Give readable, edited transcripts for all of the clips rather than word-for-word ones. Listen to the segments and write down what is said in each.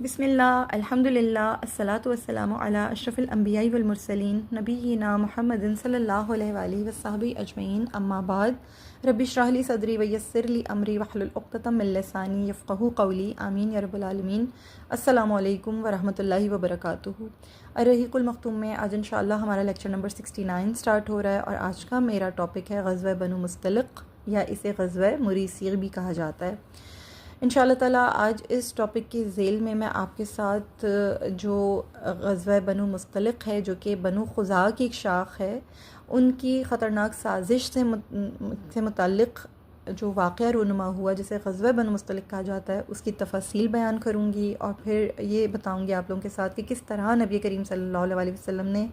بسم اللہ الحمدللہ الصلاۃ والسلام علی اشرف الانبیاء والمرسلین نبینا محمد صلی اللہ علیہ وآلہ وصحبہ اجمعین اما بعد رب اشرح لی صدری ویسر لی امری واحلل عقدۃ من لسانی یفقہوا قولی آمین یا رب العالمین۔ السلام علیکم ورحمۃ اللہ وبرکاتہ۔ الرحیق المختوم میں آج انشاءاللہ ہمارا لیکچر نمبر 69 سٹارٹ ہو رہا ہے اور آج کا میرا ٹاپک ہے غزوہ بنو مصطلق یا اسے غزوہ مریسیغ بھی کہا جاتا ہے۔ انشاءاللہ تعالیٰ آج اس ٹاپک کے ذیل میں آپ کے ساتھ جو غزوہ بنو مصطلق ہے جو کہ بنو خزاعہ کی ایک شاخ ہے، ان کی خطرناک سازش سے متعلق جو واقعہ رونما ہوا جسے غزوہ بنو مصطلق کہا جاتا ہے اس کی تفاصیل بیان کروں گی، اور پھر یہ بتاؤں گی آپ لوگوں کے ساتھ کہ کس طرح نبی کریم صلی اللہ علیہ وسلم نے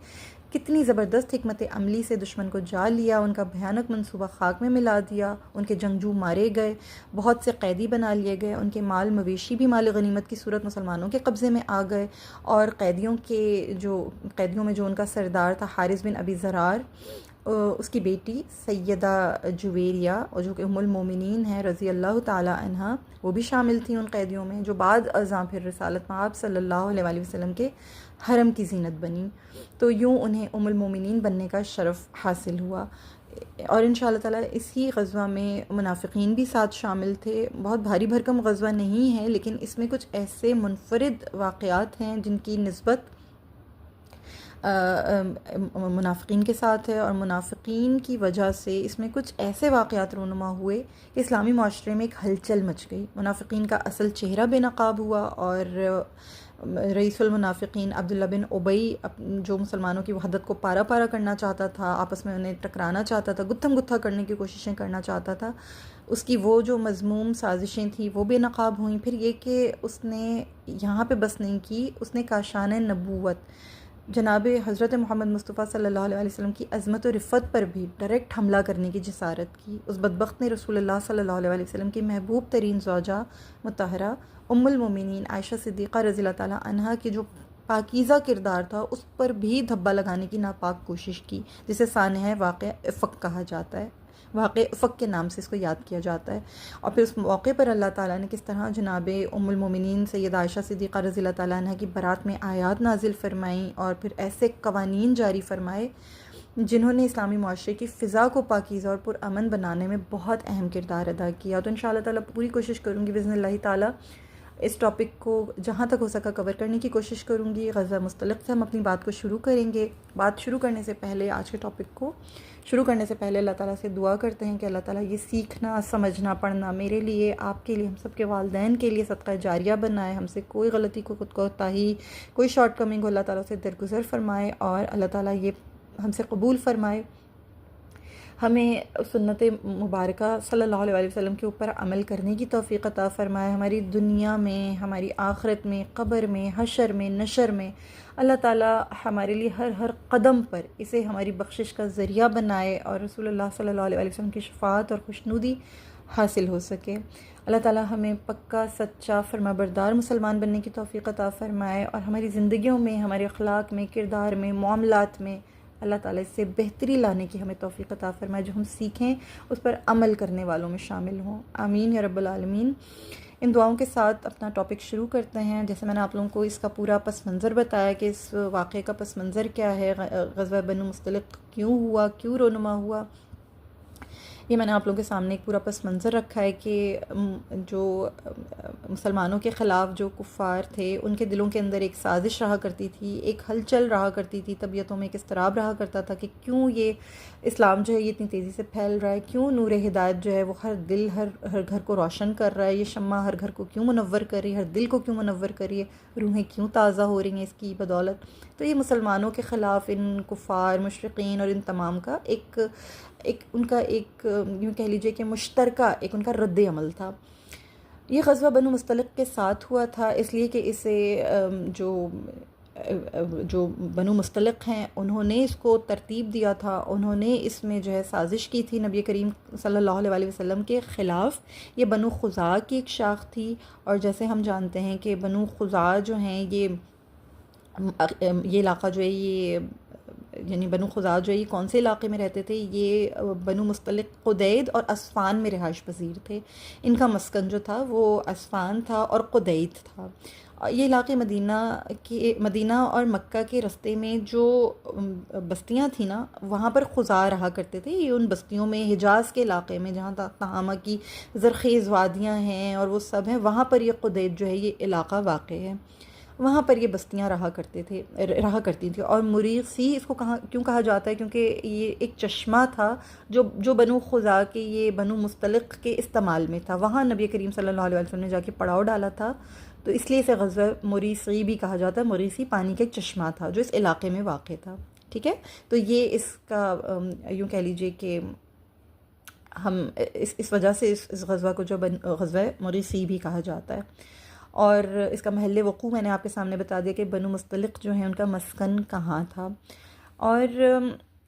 کتنی زبردست حکمت عملی سے دشمن کو جا لیا، ان کا بھیانک منصوبہ خاک میں ملا دیا، ان کے جنگجو مارے گئے، بہت سے قیدی بنا لیے گئے، ان کے مال مویشی بھی مال غنیمت کی صورت مسلمانوں کے قبضے میں آ گئے، اور قیدیوں میں جو ان کا سردار تھا حارث بن ابی ضرار، اس کی بیٹی سیدہ جویریہ اور جو کہ ام المومنین ہیں رضی اللہ تعالی عنہا، وہ بھی شامل تھیں ان قیدیوں میں، جو بعد ازاں پھر رسالت مآب صلی اللہ علیہ وآلہ وسلم کے حرم کی زینت بنی، تو یوں انہیں ام المومنین بننے کا شرف حاصل ہوا۔ اور انشاءاللہ تعالیٰ اسی غزوہ میں منافقین بھی ساتھ شامل تھے۔ بہت بھاری بھرکم غزوہ نہیں ہے، لیکن اس میں کچھ ایسے منفرد واقعات ہیں جن کی نسبت منافقین کے ساتھ ہے، اور منافقین کی وجہ سے اس میں کچھ ایسے واقعات رونما ہوئے کہ اسلامی معاشرے میں ایک ہلچل مچ گئی۔ منافقین کا اصل چہرہ بے نقاب ہوا، اور رئیس المنافقین عبداللہ بن ابی جو مسلمانوں کی وحدت کو پارا پارا کرنا چاہتا تھا، آپس میں انہیں ٹکرانا چاہتا تھا، گتھم گتھا کرنے کی کوششیں کرنا چاہتا تھا، اس کی وہ جو مذموم سازشیں تھیں وہ بے نقاب ہوئیں۔ پھر یہ کہ اس نے یہاں پہ بس نہیں کی، اس نے کاشان نبوت جناب حضرت محمد مصطفیٰ صلی اللہ علیہ وسلم کی عظمت و رفت پر بھی ڈائریکٹ حملہ کرنے کی جسارت کی۔ اس بدبخت نے رسول اللہ صلی اللہ علیہ وسلم کی محبوب ترین زوجہ مطہرہ ام المومنین عائشہ صدیقہ رضی اللہ تعالیٰ عنہا کی جو پاکیزہ کردار تھا اس پر بھی دھبا لگانے کی ناپاک کوشش کی، جسے سانحہ واقعہ افق کہا جاتا ہے، واقع افق کے نام سے اس کو یاد کیا جاتا ہے۔ اور پھر اس موقع پر اللہ تعالیٰ نے کس طرح جناب ام المومنین سیدہ عائشہ صدیقہ رضی اللہ تعالیٰ عنہ کی برات میں آیات نازل فرمائیں، اور پھر ایسے قوانین جاری فرمائے جنہوں نے اسلامی معاشرے کی فضا کو پاکیزہ اور پرامن بنانے میں بہت اہم کردار ادا کیا۔ تو انشاءاللہ تعالیٰ پوری کوشش کروں گی بإذن اللہ تعالیٰ اس ٹاپک کو جہاں تک ہو سکا کور کرنے کی کوشش کروں گی۔ غزوہ مصطلق سے ہم اپنی بات کو شروع کریں گے۔ بات شروع کرنے سے پہلے، آج کے ٹاپک کو شروع کرنے سے پہلے اللہ تعالیٰ سے دعا کرتے ہیں کہ اللہ تعالیٰ یہ سیکھنا، سمجھنا، پڑھنا میرے لیے، آپ کے لیے، ہم سب کے والدین کے لیے صدقہ جاریہ بنائے، ہم سے کوئی غلطی، کوتاہی، کوئی شارٹ کمنگ ہو اللہ تعالیٰ سے درگزر فرمائے، اور اللہ تعالیٰ یہ ہم سے قبول فرمائے، ہمیں سنت مبارکہ صلی اللہ علیہ وسلم کے اوپر عمل کرنے کی توفیق عطا فرمائے، ہماری دنیا میں، ہماری آخرت میں، قبر میں، حشر میں، نشر میں اللہ تعالیٰ ہمارے لیے ہر قدم پر اسے ہماری بخشش کا ذریعہ بنائے، اور رسول اللہ صلی اللہ علیہ وسلم کی شفاعت اور خوشنودی حاصل ہو سکے۔ اللہ تعالیٰ ہمیں پکا سچا فرما بردار مسلمان بننے کی توفیق عطا فرمائے، اور ہماری زندگیوں میں، ہمارے اخلاق میں، کردار میں، معاملات میں اللہ تعالیٰ اس سے بہتری لانے کی ہمیں توفیق عطا فرمائے، جو ہم سیکھیں اس پر عمل کرنے والوں میں شامل ہوں، آمین یا رب العالمین۔ ان دعاؤں کے ساتھ اپنا ٹاپک شروع کرتے ہیں۔ جیسے میں نے آپ لوگوں کو اس کا پورا پس منظر بتایا کہ اس واقعے کا پس منظر کیا ہے، غزوہ بنو مصطلق کیوں ہوا، کیوں رونما ہوا، یہ میں نے آپ لوگوں کے سامنے ایک پورا پس منظر رکھا ہے کہ جو مسلمانوں کے خلاف جو کفار تھے ان کے دلوں کے اندر ایک سازش رہا کرتی تھی، ایک ہلچل رہا کرتی تھی، طبیعتوں میں ایک اضطراب رہا کرتا تھا کہ کیوں یہ اسلام جو ہے یہ اتنی تیزی سے پھیل رہا ہے، کیوں نور ہدایت جو ہے وہ ہر دل، ہر گھر کو روشن کر رہا ہے، یہ شمع ہر گھر کو کیوں منور کر رہی ہے، ہر دل کو کیوں منور کر رہی ہے، روحیں کیوں تازہ ہو رہی ہیں اس کی بدولت۔ تو یہ مسلمانوں کے خلاف ان کفار، مشرقین اور ان تمام کا ایک ان کا ایک یوں کہہ لیجئے کہ مشترکہ ایک ان کا رد عمل تھا۔ یہ غزوہ بنو مصطلق کے ساتھ ہوا تھا، اس لیے کہ اسے جو بنو مصطلق ہیں انہوں نے اس کو ترتیب دیا تھا، انہوں نے اس میں جو ہے سازش کی تھی نبی کریم صلی اللہ علیہ وسلم کے خلاف۔ یہ بنو خزاعہ کی ایک شاخ تھی، اور جیسے ہم جانتے ہیں کہ بنو خزاعہ جو ہیں یہ علاقہ جو ہے یہ یعنی بنو خزاع جو ہے یہ کون سے علاقے میں رہتے تھے؟ یہ بنو مستلق قدید اور اسفان میں رہائش پذیر تھے. ان کا مسکن جو تھا وہ اسفان تھا اور قدید تھا. یہ علاقے مدینہ اور مکہ کے رستے میں جو بستیاں تھیں نا، وہاں پر خزاع رہا کرتے تھے. یہ ان بستیوں میں حجاز کے علاقے میں جہاں تہامہ کی زرخیز وادیاں ہیں اور وہ سب ہیں، وہاں پر یہ قدید جو ہے یہ علاقہ واقع ہے. وہاں پر یہ بستیاں رہا کرتی تھیں. اور مریسی اس کو کیوں کہا جاتا ہے؟ کیونکہ یہ ایک چشمہ تھا جو بنو خزاع کے یہ بنو مستلق کے استعمال میں تھا. وہاں نبی کریم صلی اللہ علیہ وسلم نے جا کے پڑاؤ ڈالا تھا، تو اس لیے اسے غزوہ مریسی بھی کہا جاتا ہے. مریسی پانی کا ایک چشمہ تھا جو اس علاقے میں واقع تھا. ٹھیک ہے، تو یہ اس کا یوں کہہ لیجئے کہ ہم اس وجہ سے اس غزوہ کو جو غزوہ مریسی بھی کہا جاتا ہے. اور اس کا محل وقوع میں نے آپ کے سامنے بتا دیا کہ بنو مستلق جو ہیں ان کا مسکن کہاں تھا. اور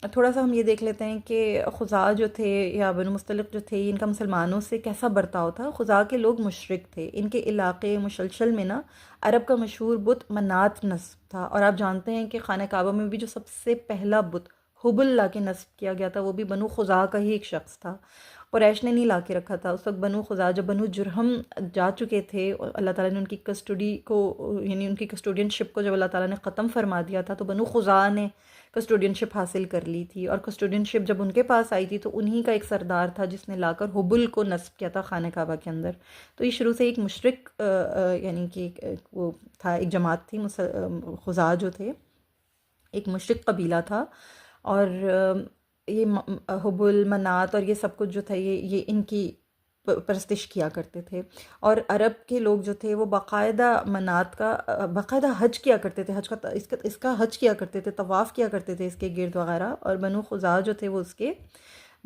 تھوڑا سا ہم یہ دیکھ لیتے ہیں کہ خزاع جو تھے یا بنو مستلق جو تھے، ان کا مسلمانوں سے کیسا برتاؤ تھا. خزاع کے لوگ مشرک تھے. ان کے علاقے مشلشل میں نا عرب کا مشہور بت منات نصب تھا. اور آپ جانتے ہیں کہ خانہ کعبہ میں بھی جو سب سے پہلا بت حبل لا کے نصب کیا گیا تھا وہ بھی بنو خزاع کا ہی ایک شخص تھا. قریش نے نہیں لا کے رکھا تھا. اس وقت بنو خزاع جب بنو جرہم جا چکے تھے، اللہ تعالیٰ نے ان کی کسٹڈی کو، یعنی ان کی کسٹوڈین شپ کو جب اللہ تعالیٰ نے ختم فرما دیا تھا، تو بنو خزاع نے کسٹوڈین شپ حاصل کر لی تھی. اور کسٹوڈین شپ جب ان کے پاس آئی تھی تو انہی کا ایک سردار تھا جس نے لا کر حبل کو نصب کیا تھا خانہ کعبہ کے اندر. تو یہ شروع سے ایک مشرک یعنی کہ وہ تھا، ایک جماعت تھی. خزاع جو تھے ایک مشرک قبیلہ تھا. اور یہ حبل، منات اور یہ سب کچھ جو تھا یہ ان کی پرستش کیا کرتے تھے. اور عرب کے لوگ جو تھے وہ باقاعدہ منات کا باقاعدہ حج کیا کرتے تھے. اس کا حج کیا کرتے تھے، طواف کیا کرتے تھے اس کے گرد وغیرہ. اور بنو خزاع جو تھے وہ اس کے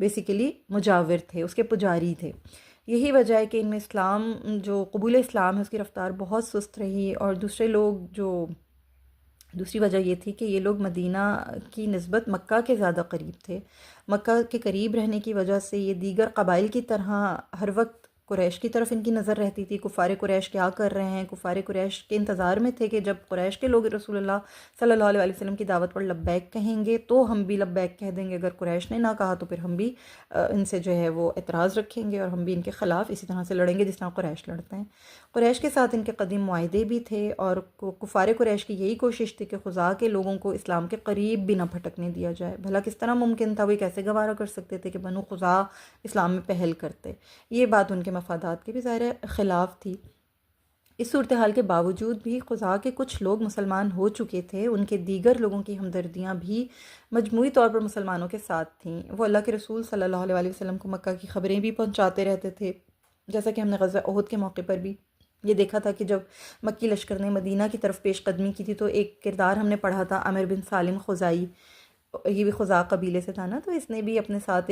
بیسیکلی مجاور تھے، اس کے پجاری تھے. یہی وجہ ہے کہ ان میں اسلام جو قبول اسلام ہے اس کی رفتار بہت سست رہی. اور دوسری وجہ یہ تھی کہ یہ لوگ مدینہ کی نسبت مکہ کے زیادہ قریب تھے. مکہ کے قریب رہنے کی وجہ سے یہ دیگر قبائل کی طرح ہر وقت قریش کی طرف ان کی نظر رہتی تھی. کفار قریش کیا کر رہے ہیں، کفار قریش کے انتظار میں تھے کہ جب قریش کے لوگ رسول اللہ صلی اللہ علیہ وسلم کی دعوت پر لبیک کہیں گے تو ہم بھی لبیک کہہ دیں گے. اگر قریش نے نہ کہا تو پھر ہم بھی ان سے جو ہے وہ اعتراض رکھیں گے اور ہم بھی ان کے خلاف اسی طرح سے لڑیں گے جس طرح قریش لڑتے ہیں. قریش کے ساتھ ان کے قدیم معاہدے بھی تھے اور کفار قریش کی یہی کوشش تھی کہ خزاع کے لوگوں کو اسلام کے قریب بھی نہ پھٹکنے دیا جائے. بھلا کس طرح ممکن تھا، وہ کیسے گوارا کر سکتے تھے کہ بنو خزاع اسلام میں پہل کرتے؟ یہ بات ان کے مفادات کے بھی ظاہر خلاف تھی. اس صورتحال کے باوجود بھی خزاع کے کچھ لوگ مسلمان ہو چکے تھے. ان کے دیگر لوگوں کی ہمدردیاں بھی مجموعی طور پر مسلمانوں کے ساتھ تھیں. وہ اللہ کے رسول صلی اللہ علیہ وسلم کو مکہ کی خبریں بھی پہنچاتے رہتے تھے. جیسا کہ ہم نے غزوہ احد کے موقع پر بھی یہ دیکھا تھا کہ جب مکی لشکر نے مدینہ کی طرف پیش قدمی کی تھی تو ایک کردار ہم نے پڑھا تھا، عامر بن سالم خزاعی. یہ بھی خزاع قبیلے سے تھا نا، تو اس نے بھی اپنے ساتھ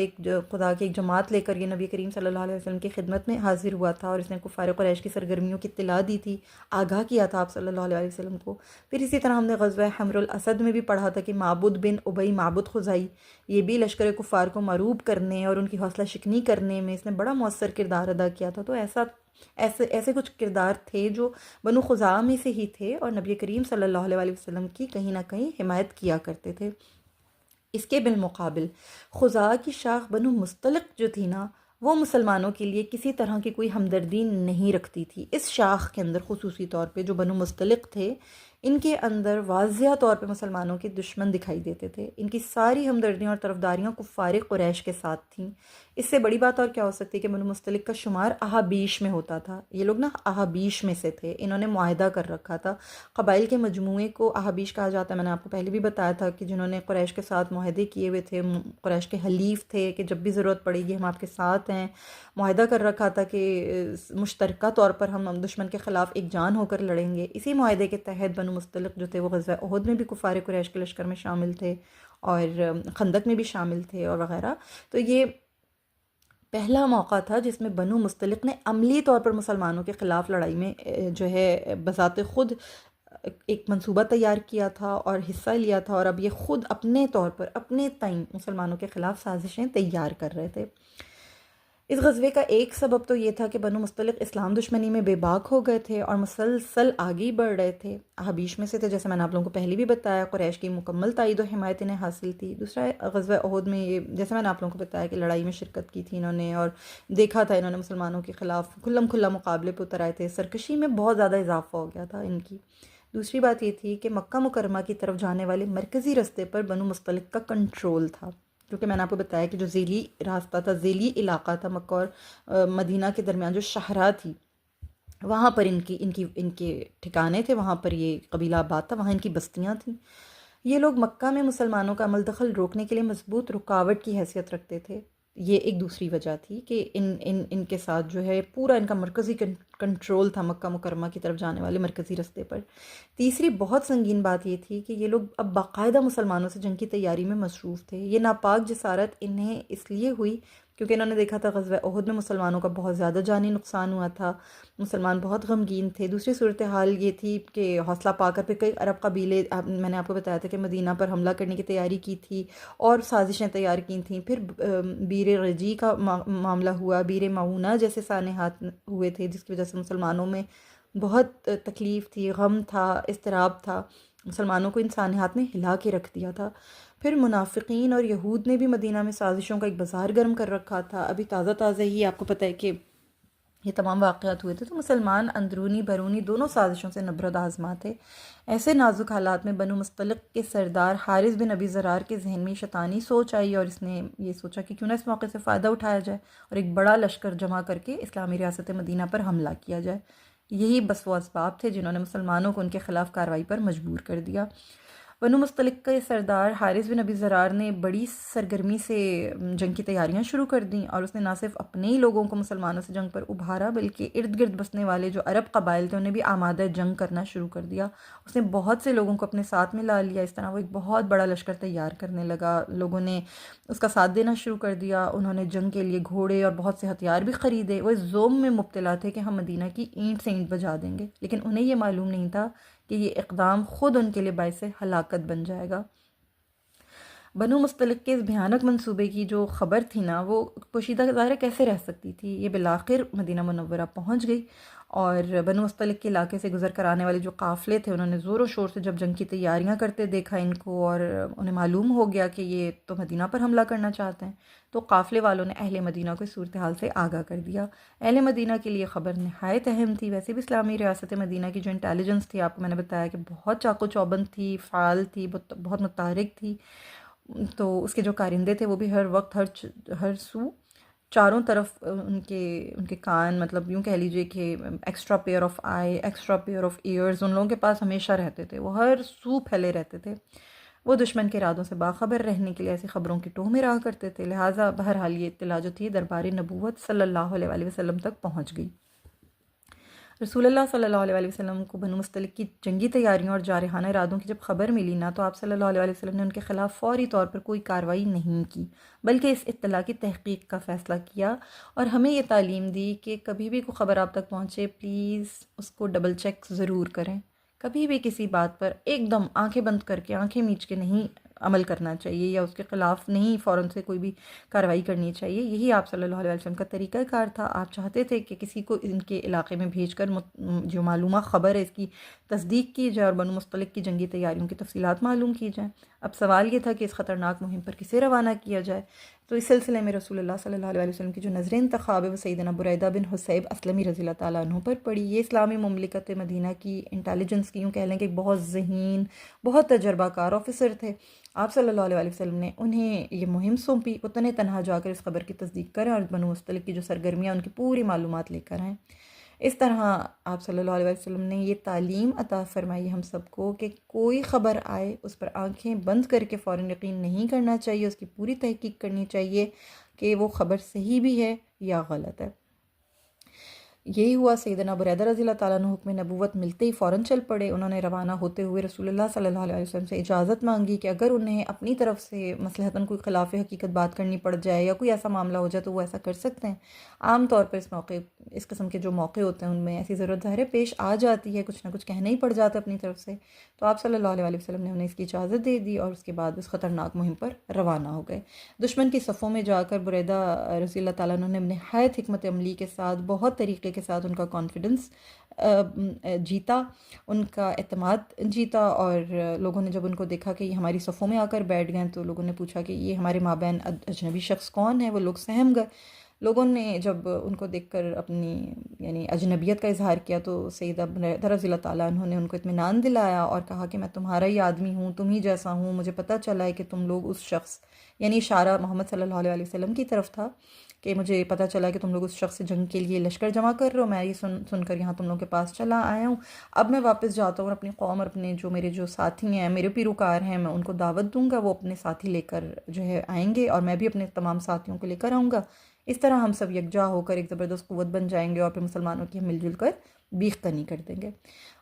خدا کی ایک جماعت لے کر یہ نبی کریم صلی اللہ علیہ وسلم کی خدمت میں حاضر ہوا تھا. اور اس نے کفار قریش کی سرگرمیوں کی اطلاع دی تھی، آگاہ کیا تھا آپ صلی اللہ علیہ وسلم کو. پھر اسی طرح ہم نے غزوہ حمر الاسد میں بھی پڑھا تھا کہ معبد بن ابی معبد خزاعی، یہ بھی لشکر کفار کو مروب کرنے اور ان کی حوصلہ شکنی کرنے میں اس نے بڑا مؤثر کردار ادا کیا تھا. تو ایسے کچھ کردار تھے جو بنو خزاع میں سے ہی تھے اور نبی کریم صلی اللہ علیہ وسلم کی کہیں نہ کہیں حمایت کیا کرتے تھے. اس کے بالمقابل خزاع کی شاخ بنو مستلق جو تھی نا، وہ مسلمانوں کے لیے کسی طرح کی کوئی ہمدردی نہیں رکھتی تھی. اس شاخ کے اندر خصوصی طور پہ جو بنو مستلق تھے، ان کے اندر واضح طور پہ مسلمانوں کے دشمن دکھائی دیتے تھے. ان کی ساری ہمدردیاں اور طرفداریاں کفار قریش کے ساتھ تھیں. اس سے بڑی بات اور کیا ہو سکتی کہ بنو مستلق کا شمار احابیش میں ہوتا تھا. یہ لوگ نا احابیش میں سے تھے. انہوں نے معاہدہ کر رکھا تھا. قبائل کے مجموعے کو احابیش کہا جاتا ہے. میں نے آپ کو پہلے بھی بتایا تھا کہ جنہوں نے قریش کے ساتھ معاہدے کیے ہوئے تھے، قریش کے حلیف تھے کہ جب بھی ضرورت پڑے گی ہم آپ کے ساتھ ہیں. معاہدہ کر رکھا تھا کہ مشترکہ طور پر ہم دشمن کے خلاف ایک جان ہو کر لڑیں گے. اسی معاہدے کے تحت بنو مستلق جو تھے وہ غزوہ احد میں بھی کفار قریش کے لشکر میں شامل تھے اور خندق میں بھی شامل تھے اور وغیرہ. تو یہ پہلا موقع تھا جس میں بنو مستلق نے عملی طور پر مسلمانوں کے خلاف لڑائی میں جو ہے بذات خود ایک منصوبہ تیار کیا تھا اور حصہ لیا تھا، اور اب یہ خود اپنے طور پر اپنے تئیں مسلمانوں کے خلاف سازشیں تیار کر رہے تھے. اس غزوے کا ایک سبب تو یہ تھا کہ بنو مصطلق اسلام دشمنی میں بے باک ہو گئے تھے اور مسلسل آگے ہی بڑھ رہے تھے، حبیش میں سے تھے، جیسے میں نے آپ لوگوں کو پہلے بھی بتایا، قریش کی مکمل تائید و حمایت انہیں حاصل تھی۔ دوسرا غزوہ احد میں یہ، جیسے میں نے آپ لوگوں کو بتایا کہ لڑائی میں شرکت کی تھی انہوں نے، اور دیکھا تھا انہوں نے مسلمانوں کے خلاف کھلم کھلا مقابلے پہ اتر آئے تھے، سرکشی میں بہت زیادہ اضافہ ہو گیا تھا ان کی۔ دوسری بات یہ تھی کہ مکہ مکرمہ کی طرف جانے والے مرکزی رستے پر بنو مصطلق کا کنٹرول تھا، کیونکہ میں نے آپ کو بتایا کہ جو ذیلی راستہ تھا، ذیلی علاقہ تھا مکہ اور مدینہ کے درمیان، جو شاہراہ تھی، وہاں پر ان کے ٹھکانے تھے، وہاں پر یہ قبیلہ آباد تھا، وہاں ان کی بستیاں تھیں۔ یہ لوگ مکہ میں مسلمانوں کا عمل دخل روکنے کے لیے مضبوط رکاوٹ کی حیثیت رکھتے تھے۔ یہ ایک دوسری وجہ تھی کہ ان کے ساتھ جو ہے پورا ان کا مرکزی کنٹرول تھا مکہ مکرمہ کی طرف جانے والے مرکزی رستے پر۔ تیسری بہت سنگین بات یہ تھی کہ یہ لوگ اب باقاعدہ مسلمانوں سے جنگ کی تیاری میں مصروف تھے۔ یہ ناپاک جسارت انہیں اس لیے ہوئی کیونکہ انہوں نے دیکھا تھا غزوہ احد میں مسلمانوں کا بہت زیادہ جانی نقصان ہوا تھا، مسلمان بہت غمگین تھے۔ دوسری صورتحال یہ تھی کہ حوصلہ پا کر پھر کئی عرب قبیلے، میں نے آپ کو بتایا تھا کہ مدینہ پر حملہ کرنے کی تیاری کی تھی اور سازشیں تیار کی تھیں۔ پھر بیر رجی کا معاملہ ہوا، بیر معونہ جیسے سانحات ہوئے تھے، جس کی وجہ سے مسلمانوں میں بہت تکلیف تھی، غم تھا، اضطراب تھا، مسلمانوں کو ان سانحات نے ہلا کے رکھ دیا تھا۔ پھر منافقین اور یہود نے بھی مدینہ میں سازشوں کا ایک بازار گرم کر رکھا تھا۔ ابھی تازہ ہی آپ کو پتہ ہے کہ یہ تمام واقعات ہوئے تھے، تو مسلمان اندرونی بیرونی دونوں سازشوں سے نبرد آزما تھے۔ ایسے نازک حالات میں بنو مصطلق کے سردار حارث بن ابی ضرار کے ذہن میں شیطانی سوچ آئی اور اس نے یہ سوچا کہ کیوں نہ اس موقع سے فائدہ اٹھایا جائے اور ایک بڑا لشکر جمع کر کے اسلامی ریاست مدینہ پر حملہ کیا جائے۔ یہی بس وہ اسباب تھے جنہوں نے مسلمانوں کو ان کے خلاف کارروائی پر مجبور کر دیا۔ بنو مصطلق کے سردار حارث بن ابی ضرار نے بڑی سرگرمی سے جنگ کی تیاریاں شروع کر دیں، اور اس نے نہ صرف اپنے ہی لوگوں کو مسلمانوں سے جنگ پر ابھارا بلکہ ارد گرد بسنے والے جو عرب قبائل تھے انہیں بھی آمادہ جنگ کرنا شروع کر دیا۔ اس نے بہت سے لوگوں کو اپنے ساتھ میں لا لیا، اس طرح وہ ایک بہت بڑا لشکر تیار کرنے لگا۔ لوگوں نے اس کا ساتھ دینا شروع کر دیا، انہوں نے جنگ کے لیے گھوڑے اور بہت سے ہتھیار بھی خریدے۔ وہ اس ذوم میں مبتلا تھے کہ ہم مدینہ کی اینٹ سے اینٹ بجا دیں گے، لیکن انہیں یہ معلوم نہیں تھا کہ یہ اقدام خود ان کے لیے باعث ہلاکت بن جائے گا۔ بنو مصطلق کے اس بھیانک منصوبے کی جو خبر تھی نا، وہ پوشیدہ ظاہر کیسے رہ سکتی تھی؟ یہ بالآخر مدینہ منورہ پہنچ گئی، اور بنو مصطلق کے علاقے سے گزر کر آنے والے جو قافلے تھے انہوں نے زور و شور سے جب جنگ کی تیاریاں کرتے دیکھا ان کو، اور انہیں معلوم ہو گیا کہ یہ تو مدینہ پر حملہ کرنا چاہتے ہیں، تو قافلے والوں نے اہل مدینہ کو اس صورتحال سے آگاہ کر دیا۔ اہل مدینہ کے لیے خبر نہایت اہم تھی۔ ویسے بھی اسلامی ریاست مدینہ کی جو انٹیلیجنس تھی، آپ کو میں نے بتایا کہ بہت چاق و چوبند تھی، فعال تھی، بہت متحرک تھی، تو اس کے جو کارندے تھے وہ بھی ہر وقت ہر سو چاروں طرف ان کے کان، مطلب یوں کہہ لیجئے کہ extra pair of eye, extra pair of ears ان لوگوں کے پاس ہمیشہ رہتے تھے، وہ ہر سو پھیلے رہتے تھے۔ وہ دشمن کے ارادوں سے باخبر رہنے کے لیے ایسی خبروں کی ٹوہ میں رہا کرتے تھے، لہٰذا بہرحال یہ اطلاع جو تھی دربار نبوت صلی اللہ علیہ وآلہ وسلم تک پہنچ گئی۔ رسول اللہ صلی اللہ علیہ وآلہ وسلم کو بنو مصطلق کی جنگی تیاریوں اور جارحانہ ارادوں کی جب خبر ملی نا، تو آپ صلی اللہ علیہ وآلہ وسلم نے ان کے خلاف فوری طور پر کوئی کارروائی نہیں کی، بلکہ اس اطلاع کی تحقیق کا فیصلہ کیا، اور ہمیں یہ تعلیم دی کہ کبھی بھی کوئی خبر آپ تک پہنچے پلیز اس کو ڈبل چیک ضرور کریں۔ کبھی بھی کسی بات پر ایک دم آنکھیں بند کر کے، آنکھیں میچ کے نہیں عمل کرنا چاہیے، یا اس کے خلاف نہیں فوراً سے کوئی بھی کارروائی کرنی چاہیے۔ یہی آپ صلی اللہ علیہ وسلم کا طریقہ کار تھا۔ آپ چاہتے تھے کہ کسی کو ان کے علاقے میں بھیج کر جو معلومہ خبر ہے اس کی تصدیق کی جائے اور بنو مصطلق کی جنگی تیاریوں کی تفصیلات معلوم کی جائیں۔ اب سوال یہ تھا کہ اس خطرناک مہم پر کسے روانہ کیا جائے، تو اس سلسلے میں رسول اللہ صلی اللہ علیہ وسلم کی جو نظر انتخاب ہے وہ سیدنا بریدہ بن حصیب اسلمی رضی اللہ تعالیٰ عنہ پر پڑی۔ یہ اسلامی مملکت مدینہ کی انٹیلیجنس کی، یوں کہہ لیں کہ ایک بہت ذہین، بہت تجربہ کار آفیسر تھے۔ آپ صلی اللہ علیہ وسلم نے انہیں یہ مہم سونپی، وہ تنہا جا کر اس خبر کی تصدیق کریں اور بنو مصطلق کی جو سرگرمیاں ان کی پوری معلومات لے کر آئیں۔ اس طرح آپ صلی اللہ علیہ وسلم نے یہ تعلیم عطا فرمائی ہم سب کو کہ کوئی خبر آئے اس پر آنکھیں بند کر کے فوراً یقین نہیں کرنا چاہیے، اس کی پوری تحقیق کرنی چاہیے کہ وہ خبر صحیح بھی ہے یا غلط ہے۔ یہی ہوا، سیدنا بریدہ رضی اللہ تعالیٰ عنہ حکم نبوت ملتے ہی فوراً چل پڑے۔ انہوں نے روانہ ہوتے ہوئے رسول اللہ صلی اللہ علیہ وسلم سے اجازت مانگی کہ اگر انہیں اپنی طرف سے مصلحتاً کوئی خلاف حقیقت بات کرنی پڑ جائے یا کوئی ایسا معاملہ ہو جائے تو وہ ایسا کر سکتے ہیں۔ عام طور پر اس قسم کے جو موقع ہوتے ہیں ان میں ایسی ضرورت ظاہر پیش آ جاتی ہے، کچھ نہ کچھ کہنا ہی پڑ جاتا ہے اپنی طرف سے، تو آپ صلی اللہ علیہ وسلم نے انہیں اس کی اجازت دے دی اور اس کے بعد اس خطرناک مہم پر روانہ ہو گئے۔ دشمن کی صفوں میں جا کر بریدہ رضی اللہ تعالیٰ عنہ نے نہایت حکمت عملی کے ساتھ، بہت طریقے کے ساتھ ان کا کانفیڈنس جیتا، ان کا اعتماد جیتا، اور لوگوں نے جب ان کو دیکھا کہ یہ ہماری صفوں میں آ کر بیٹھ گئے تو لوگوں نے پوچھا کہ یہ ہمارے مابین اجنبی شخص کون ہے، وہ لوگ سہم گئے۔ لوگوں نے جب ان کو دیکھ کر اپنی یعنی اجنبیت کا اظہار کیا تو سیدہ بریدہ رضی اللہ تعالیٰ عنہ نے ان کو اطمینان دلایا اور کہا کہ میں تمہارا ہی آدمی ہوں، تم ہی جیسا ہوں، مجھے پتہ چلا ہے کہ تم لوگ اس شخص، یعنی اشارہ محمد صلی اللہ علیہ وسلم کی طرف تھا کہ مجھے پتہ چلا کہ تم لوگ اس شخص سے جنگ کے لیے لشکر جمع کر رہے ہو، میں یہ سن کر یہاں تم لوگوں کے پاس چلا آیا ہوں۔ اب میں واپس جاتا ہوں اور اپنی قوم اور اپنے میرے جو ساتھی ہیں، میرے پیروکار ہیں، میں ان کو دعوت دوں گا، وہ اپنے ساتھی لے کر جو ہے آئیں گے اور میں بھی اپنے تمام ساتھیوں کو لے کر آؤں گا۔ اس طرح ہم سب یکجا ہو کر ایک زبردست قوت بن جائیں گے اور پھر مسلمانوں کی مل جل کر بیخ کنی کر دیں گے۔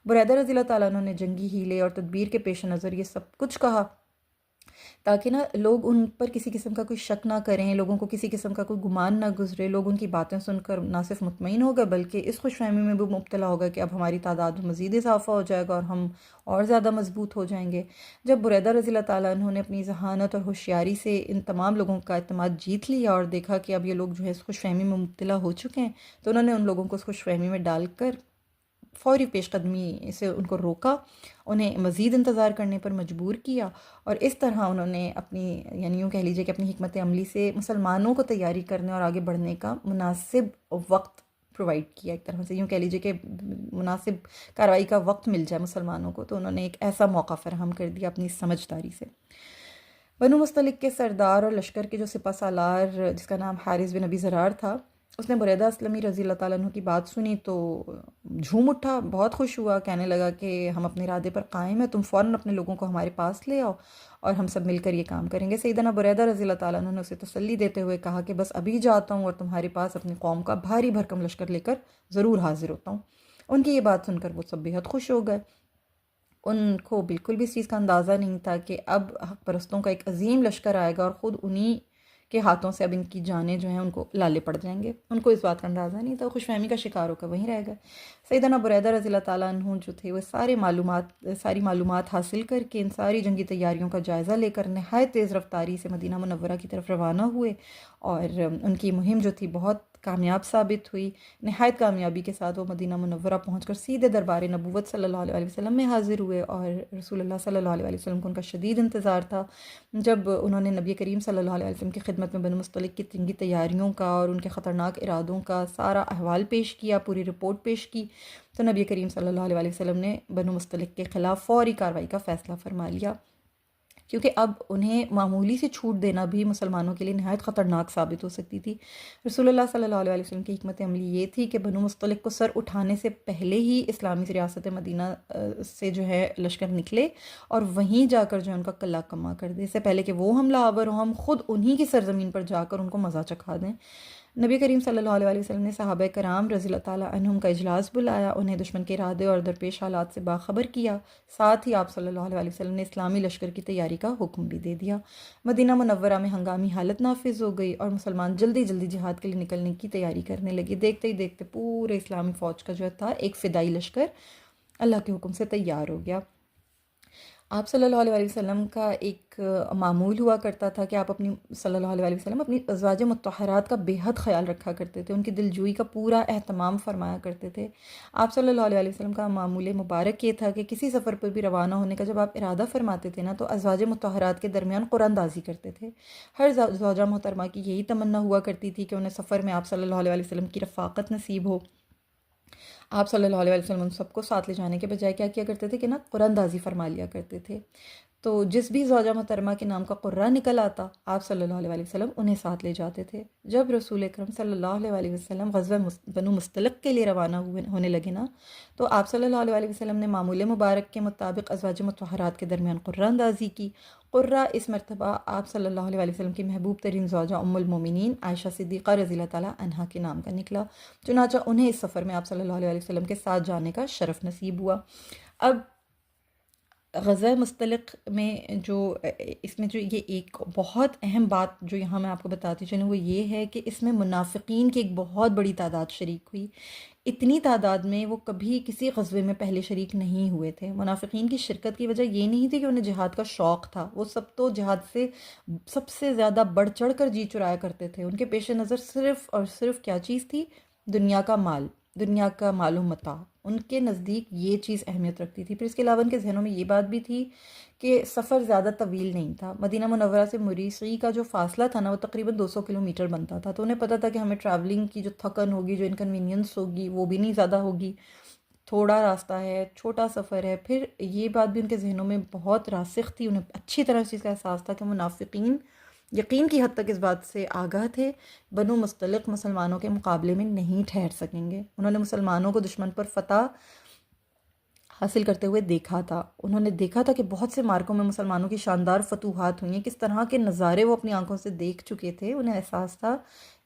بریدہ رضی اللہ تعالیٰ عنہ نے جنگی ہیلے اور تدبیر کے پیش نظر یہ سب کچھ کہا تاکہ لوگ ان پر کسی قسم کا کوئی شک نہ کریں، لوگوں کو کسی قسم کا کوئی گمان نہ گزرے، لوگ ان کی باتیں سن کر نہ صرف مطمئن ہوگا بلکہ اس خوش فہمی میں بھی مبتلا ہوگا کہ اب ہماری تعداد میں مزید اضافہ ہو جائے گا اور ہم اور زیادہ مضبوط ہو جائیں گے۔ جب بریدہ رضی اللہ تعالیٰ عنہ نے اپنی ذہانت اور ہوشیاری سے ان تمام لوگوں کا اعتماد جیت لیا اور دیکھا کہ اب یہ لوگ جو ہے اس خوش فہمی میں مبتلا ہو چکے ہیں، تو انہوں نے ان لوگوں کو اس خوش فہمی میں ڈال کر فوری پیش قدمی سے ان کو روکا، انہیں مزید انتظار کرنے پر مجبور کیا، اور اس طرح انہوں نے اپنی یعنی یوں کہہ لیجئے کہ اپنی حکمت عملی سے مسلمانوں کو تیاری کرنے اور آگے بڑھنے کا مناسب وقت پرووائڈ کیا۔ ایک طرح سے یوں کہہ لیجئے کہ مناسب کارروائی کا وقت مل جائے مسلمانوں کو، تو انہوں نے ایک ایسا موقع فراہم کر دیا اپنی سمجھداری سے۔ بنو مستلق کے سردار اور لشکر کے جو سپہ سالار جس کا نام حارث بن ابی زرار تھا، اس نے بریدہ اسلمی رضی اللہ تعالیٰ عنہ کی بات سنی تو جھوم اٹھا، بہت خوش ہوا، کہنے لگا کہ ہم اپنے ارادے پر قائم ہیں، تم فوراً اپنے لوگوں کو ہمارے پاس لے آؤ اور ہم سب مل کر یہ کام کریں گے۔ سیدنا بریدہ رضی اللہ تعالیٰ عنہ نے اسے تسلی دیتے ہوئے کہا کہ بس ابھی جاتا ہوں اور تمہارے پاس اپنی قوم کا بھاری بھرکم لشکر لے کر ضرور حاضر ہوتا ہوں۔ ان کی یہ بات سن کر وہ سب بے حد خوش ہو گئے۔ ان کو بالکل بھی اس چیز کا اندازہ نہیں تھا کہ اب حق پرستوں کا ایک عظیم لشکر آئے گا اور خود انہی کے ہاتھوں سے اب ان کی جانیں جو ہیں ان کو لالے پڑ جائیں گے۔ ان کو اس بات کا اندازہ نہیں تھا، خوش فہمی کا شکار ہو کر وہیں رہ گئے۔ سیدنا بریدہ رضی اللہ تعالیٰ عنہ جو تھے وہ ساری معلومات حاصل کر کے ان ساری جنگی تیاریوں کا جائزہ لے کر نہایت تیز رفتاری سے مدینہ منورہ کی طرف روانہ ہوئے، اور ان کی مہم جو تھی بہت کامیاب ثابت ہوئی۔ نہایت کامیابی کے ساتھ وہ مدینہ منورہ پہنچ کر سیدھے دربار نبوت صلی اللہ علیہ وسلم میں حاضر ہوئے، اور رسول اللہ صلی اللہ علیہ وسلم کو ان کا شدید انتظار تھا۔ جب انہوں نے نبی کریم صلی اللہ علیہ وسلم کی خدمت میں بنو مستلق کی جنگی تیاریوں کا اور ان کے خطرناک ارادوں کا سارا احوال پیش کیا، پوری رپورٹ پیش کی، تو نبی کریم صلی اللہ علیہ وسلم نے بنو مستلق کے خلاف فوری کارروائی کا فیصلہ فرما لیا، کیونکہ اب انہیں معمولی سے چھوٹ دینا بھی مسلمانوں کے لیے نہایت خطرناک ثابت ہو سکتی تھی۔ رسول اللہ صلی اللہ علیہ وسلم کی حکمت عملی یہ تھی کہ بنو مستلق کو سر اٹھانے سے پہلے ہی اسلامی ریاست مدینہ سے جو ہے لشکر نکلے اور وہیں جا کر جو ہے ان کا کلہ کما کر دے، اس سے پہلے کہ وہ حملہ آور ہوں، ہم خود انہی کی سرزمین پر جا کر ان کو مزہ چکھا دیں۔ نبی کریم صلی اللہ علیہ وسلم نے صحابہ کرام رضی اللہ تعالیٰ عنہم کا اجلاس بلایا، انہیں دشمن کے ارادے اور درپیش حالات سے باخبر کیا، ساتھ ہی آپ صلی اللہ علیہ وسلم نے اسلامی لشکر کی تیاری کا حکم بھی دے دیا۔ مدینہ منورہ میں ہنگامی حالت نافذ ہو گئی اور مسلمان جلدی جلدی جہاد کے لیے نکلنے کی تیاری کرنے لگے۔ دیکھتے ہی دیکھتے پورے اسلامی فوج کا جو تھا ایک فدائی لشکر اللہ کے حکم سے تیار ہو گیا۔ آپ صلی اللہ علیہ وسلم کا ایک معمول ہوا کرتا تھا کہ آپ صلی اللہ علیہ وسلم اپنی ازواج مطہرات کا بے حد خیال رکھا کرتے تھے، ان کی دلجوئی کا پورا اہتمام فرمایا کرتے تھے۔ آپ صلی اللہ علیہ وسلم کا معمول مبارک یہ تھا کہ کسی سفر پر بھی روانہ ہونے کا جب آپ ارادہ فرماتے تھے نا، تو ازواج مطہرات کے درمیان قرآن اندازی کرتے تھے۔ ہر زوجہ محترمہ کی یہی تمنا ہوا کرتی تھی کہ انہیں سفر میں آپ صلی اللہ علیہ وسلم کی رفاقت نصیب ہو۔ آپ صلی اللہ علیہ وسلم ان سب کو ساتھ لے جانے کے بجائے کیا کیا کرتے تھے کہ قرآن اندازی فرما لیا کرتے تھے، تو جس بھی زوجہ محترمہ کے نام کا قرہ نکل آتا آپ صلی اللہ علیہ وسلم انہیں ساتھ لے جاتے تھے۔ جب رسول اکرم صلی اللہ علیہ وسلم غزوہ بنو مستلق کے لیے روانہ ہونے لگے نا، تو آپ صلی اللہ علیہ وسلم نے معمول مبارک کے مطابق ازواج مطہرات کے درمیان قرہ اندازی کی۔ قرہ اس مرتبہ آپ صلی اللہ علیہ وسلم کی محبوب ترین زوجہ ام المومنین عائشہ صدیقہ رضی اللہ تعالیٰ عنہا کے نام کا نکلا، چنانچہ انہیں اس سفر میں آپ صلی اللہ علیہ وسلم کے ساتھ جانے کا شرف نصیب ہوا۔ اب غزوہ مستلق میں جو اس میں جو یہ ایک بہت اہم بات جو یہاں میں آپ کو بتاتی چلوں وہ یہ ہے کہ اس میں منافقین کی ایک بہت بڑی تعداد شریک ہوئی۔ اتنی تعداد میں وہ کبھی کسی غزوے میں پہلے شریک نہیں ہوئے تھے۔ منافقین کی شرکت کی وجہ یہ نہیں تھی کہ انہیں جہاد کا شوق تھا، وہ سب تو جہاد سے سب سے زیادہ بڑھ چڑھ کر جی چرایا کرتے تھے۔ ان کے پیش نظر صرف اور صرف کیا چیز تھی؟ دنیا کا مال، دنیا کا مال و متاع، ان کے نزدیک یہ چیز اہمیت رکھتی تھی۔ پھر اس کے علاوہ ان کے ذہنوں میں یہ بات بھی تھی کہ سفر زیادہ طویل نہیں تھا۔ مدینہ منورہ سے مریسی کا جو فاصلہ تھا نا وہ تقریباً 200 کلومیٹر بنتا تھا، تو انہیں پتہ تھا کہ ہمیں ٹریولنگ کی جو تھکن ہوگی، جو انکنوینئنس ہوگی وہ بھی نہیں زیادہ ہوگی، تھوڑا راستہ ہے، چھوٹا سفر ہے۔ پھر یہ بات بھی ان کے ذہنوں میں بہت راسخ تھی، انہیں اچھی طرح اس چیز کا احساس تھا کہ منافقین یقین کی حد تک اس بات سے آگاہ تھے، بنو مستلق مسلمانوں کے مقابلے میں نہیں ٹھہر سکیں گے۔ انہوں نے مسلمانوں کو دشمن پر فتح حاصل کرتے ہوئے دیکھا تھا، انہوں نے دیکھا تھا کہ بہت سے مارکوں میں مسلمانوں کی شاندار فتوحات ہوئی ہیں، کس طرح کے نظارے وہ اپنی آنکھوں سے دیکھ چکے تھے۔ انہیں احساس تھا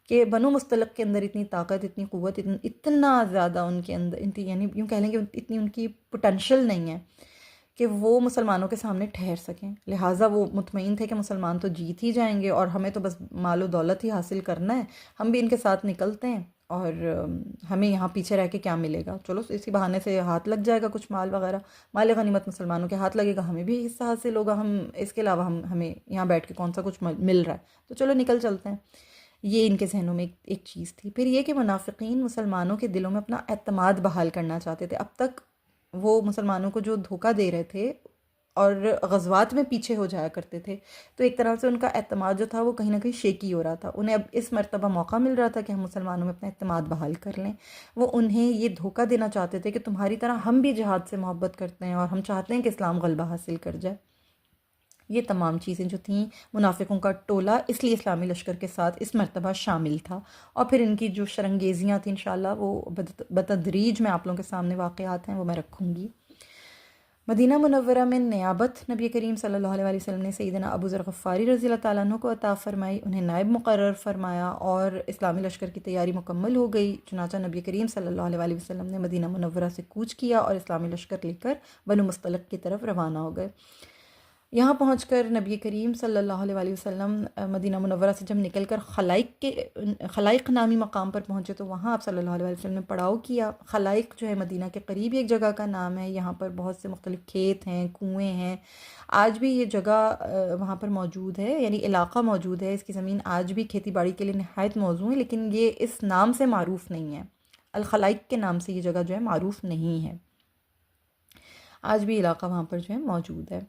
کہ بنو مستلق کے اندر اتنی طاقت، اتنی قوت، اتنا زیادہ ان کے اندر یعنی یوں کہہ لیں کہ اتنی ان کی پوٹینشل نہیں ہے کہ وہ مسلمانوں کے سامنے ٹھہر سکیں۔ لہٰذا وہ مطمئن تھے کہ مسلمان تو جیت ہی جائیں گے اور ہمیں تو بس مال و دولت ہی حاصل کرنا ہے، ہم بھی ان کے ساتھ نکلتے ہیں اور ہمیں یہاں پیچھے رہ کے کیا ملے گا، چلو اسی بہانے سے ہاتھ لگ جائے گا کچھ مال وغیرہ، مال غنیمت مسلمانوں کے ہاتھ لگے گا، ہمیں بھی حصہ حاصل ہوگا، ہم اس کے علاوہ ہمیں یہاں بیٹھ کے کون سا کچھ مل رہا ہے، تو چلو نکل چلتے ہیں۔ یہ ان کے ذہنوں میں ایک چیز تھی۔ پھر یہ کہ منافقین مسلمانوں کے دلوں میں اپنا اعتماد بحال کرنا چاہتے تھے۔ اب تک وہ مسلمانوں کو جو دھوکہ دے رہے تھے اور غزوات میں پیچھے ہو جایا کرتے تھے، تو ایک طرح سے ان کا اعتماد جو تھا وہ کہیں نہ کہیں شیکی ہو رہا تھا۔ انہیں اب اس مرتبہ موقع مل رہا تھا کہ ہم مسلمانوں میں اپنا اعتماد بحال کر لیں۔ وہ انہیں یہ دھوکہ دینا چاہتے تھے کہ تمہاری طرح ہم بھی جہاد سے محبت کرتے ہیں اور ہم چاہتے ہیں کہ اسلام غلبہ حاصل کر جائے۔ یہ تمام چیزیں جو تھیں، منافقوں کا ٹولہ اس لیے اسلامی لشکر کے ساتھ اس مرتبہ شامل تھا، اور پھر ان کی جو شرنگیزیاں تھیں انشاءاللہ وہ بتدریج میں آپ لوگوں کے سامنے واقعات ہیں وہ میں رکھوں گی۔ مدینہ منورہ میں نیابت نبی کریم صلی اللہ علیہ وسلم نے سیدنا ابو ذر غفاری رضی اللہ تعالیٰ عنہ کو عطا فرمائی، انہیں نائب مقرر فرمایا اور اسلامی لشکر کی تیاری مکمل ہو گئی۔ چنانچہ نبی کریم صلی اللہ علیہ وسلم نے مدینہ منورہ سے کوچ کیا اور اسلامی لشکر لے کر بنو مستلق کی طرف روانہ ہو گئے۔ یہاں پہنچ کر نبی کریم صلی اللہ علیہ وسلم مدینہ منورہ سے جب نکل کر خلائق نامی مقام پر پہنچے تو وہاں آپ صلی اللہ علیہ وسلم نے پڑاؤ کیا۔ خلائق جو ہے مدینہ کے قریب ایک جگہ کا نام ہے، یہاں پر بہت سے مختلف کھیت ہیں، کنویں ہیں، آج بھی یہ جگہ وہاں پر موجود ہے، یعنی علاقہ موجود ہے، اس کی زمین آج بھی کھیتی باڑی کے لیے نہایت موزوں ہے، لیکن یہ اس نام سے معروف نہیں ہے، الخلائق کے نام سے یہ جگہ جو ہے معروف نہیں ہے، آج بھی علاقہ وہاں پر جو ہے موجود ہے۔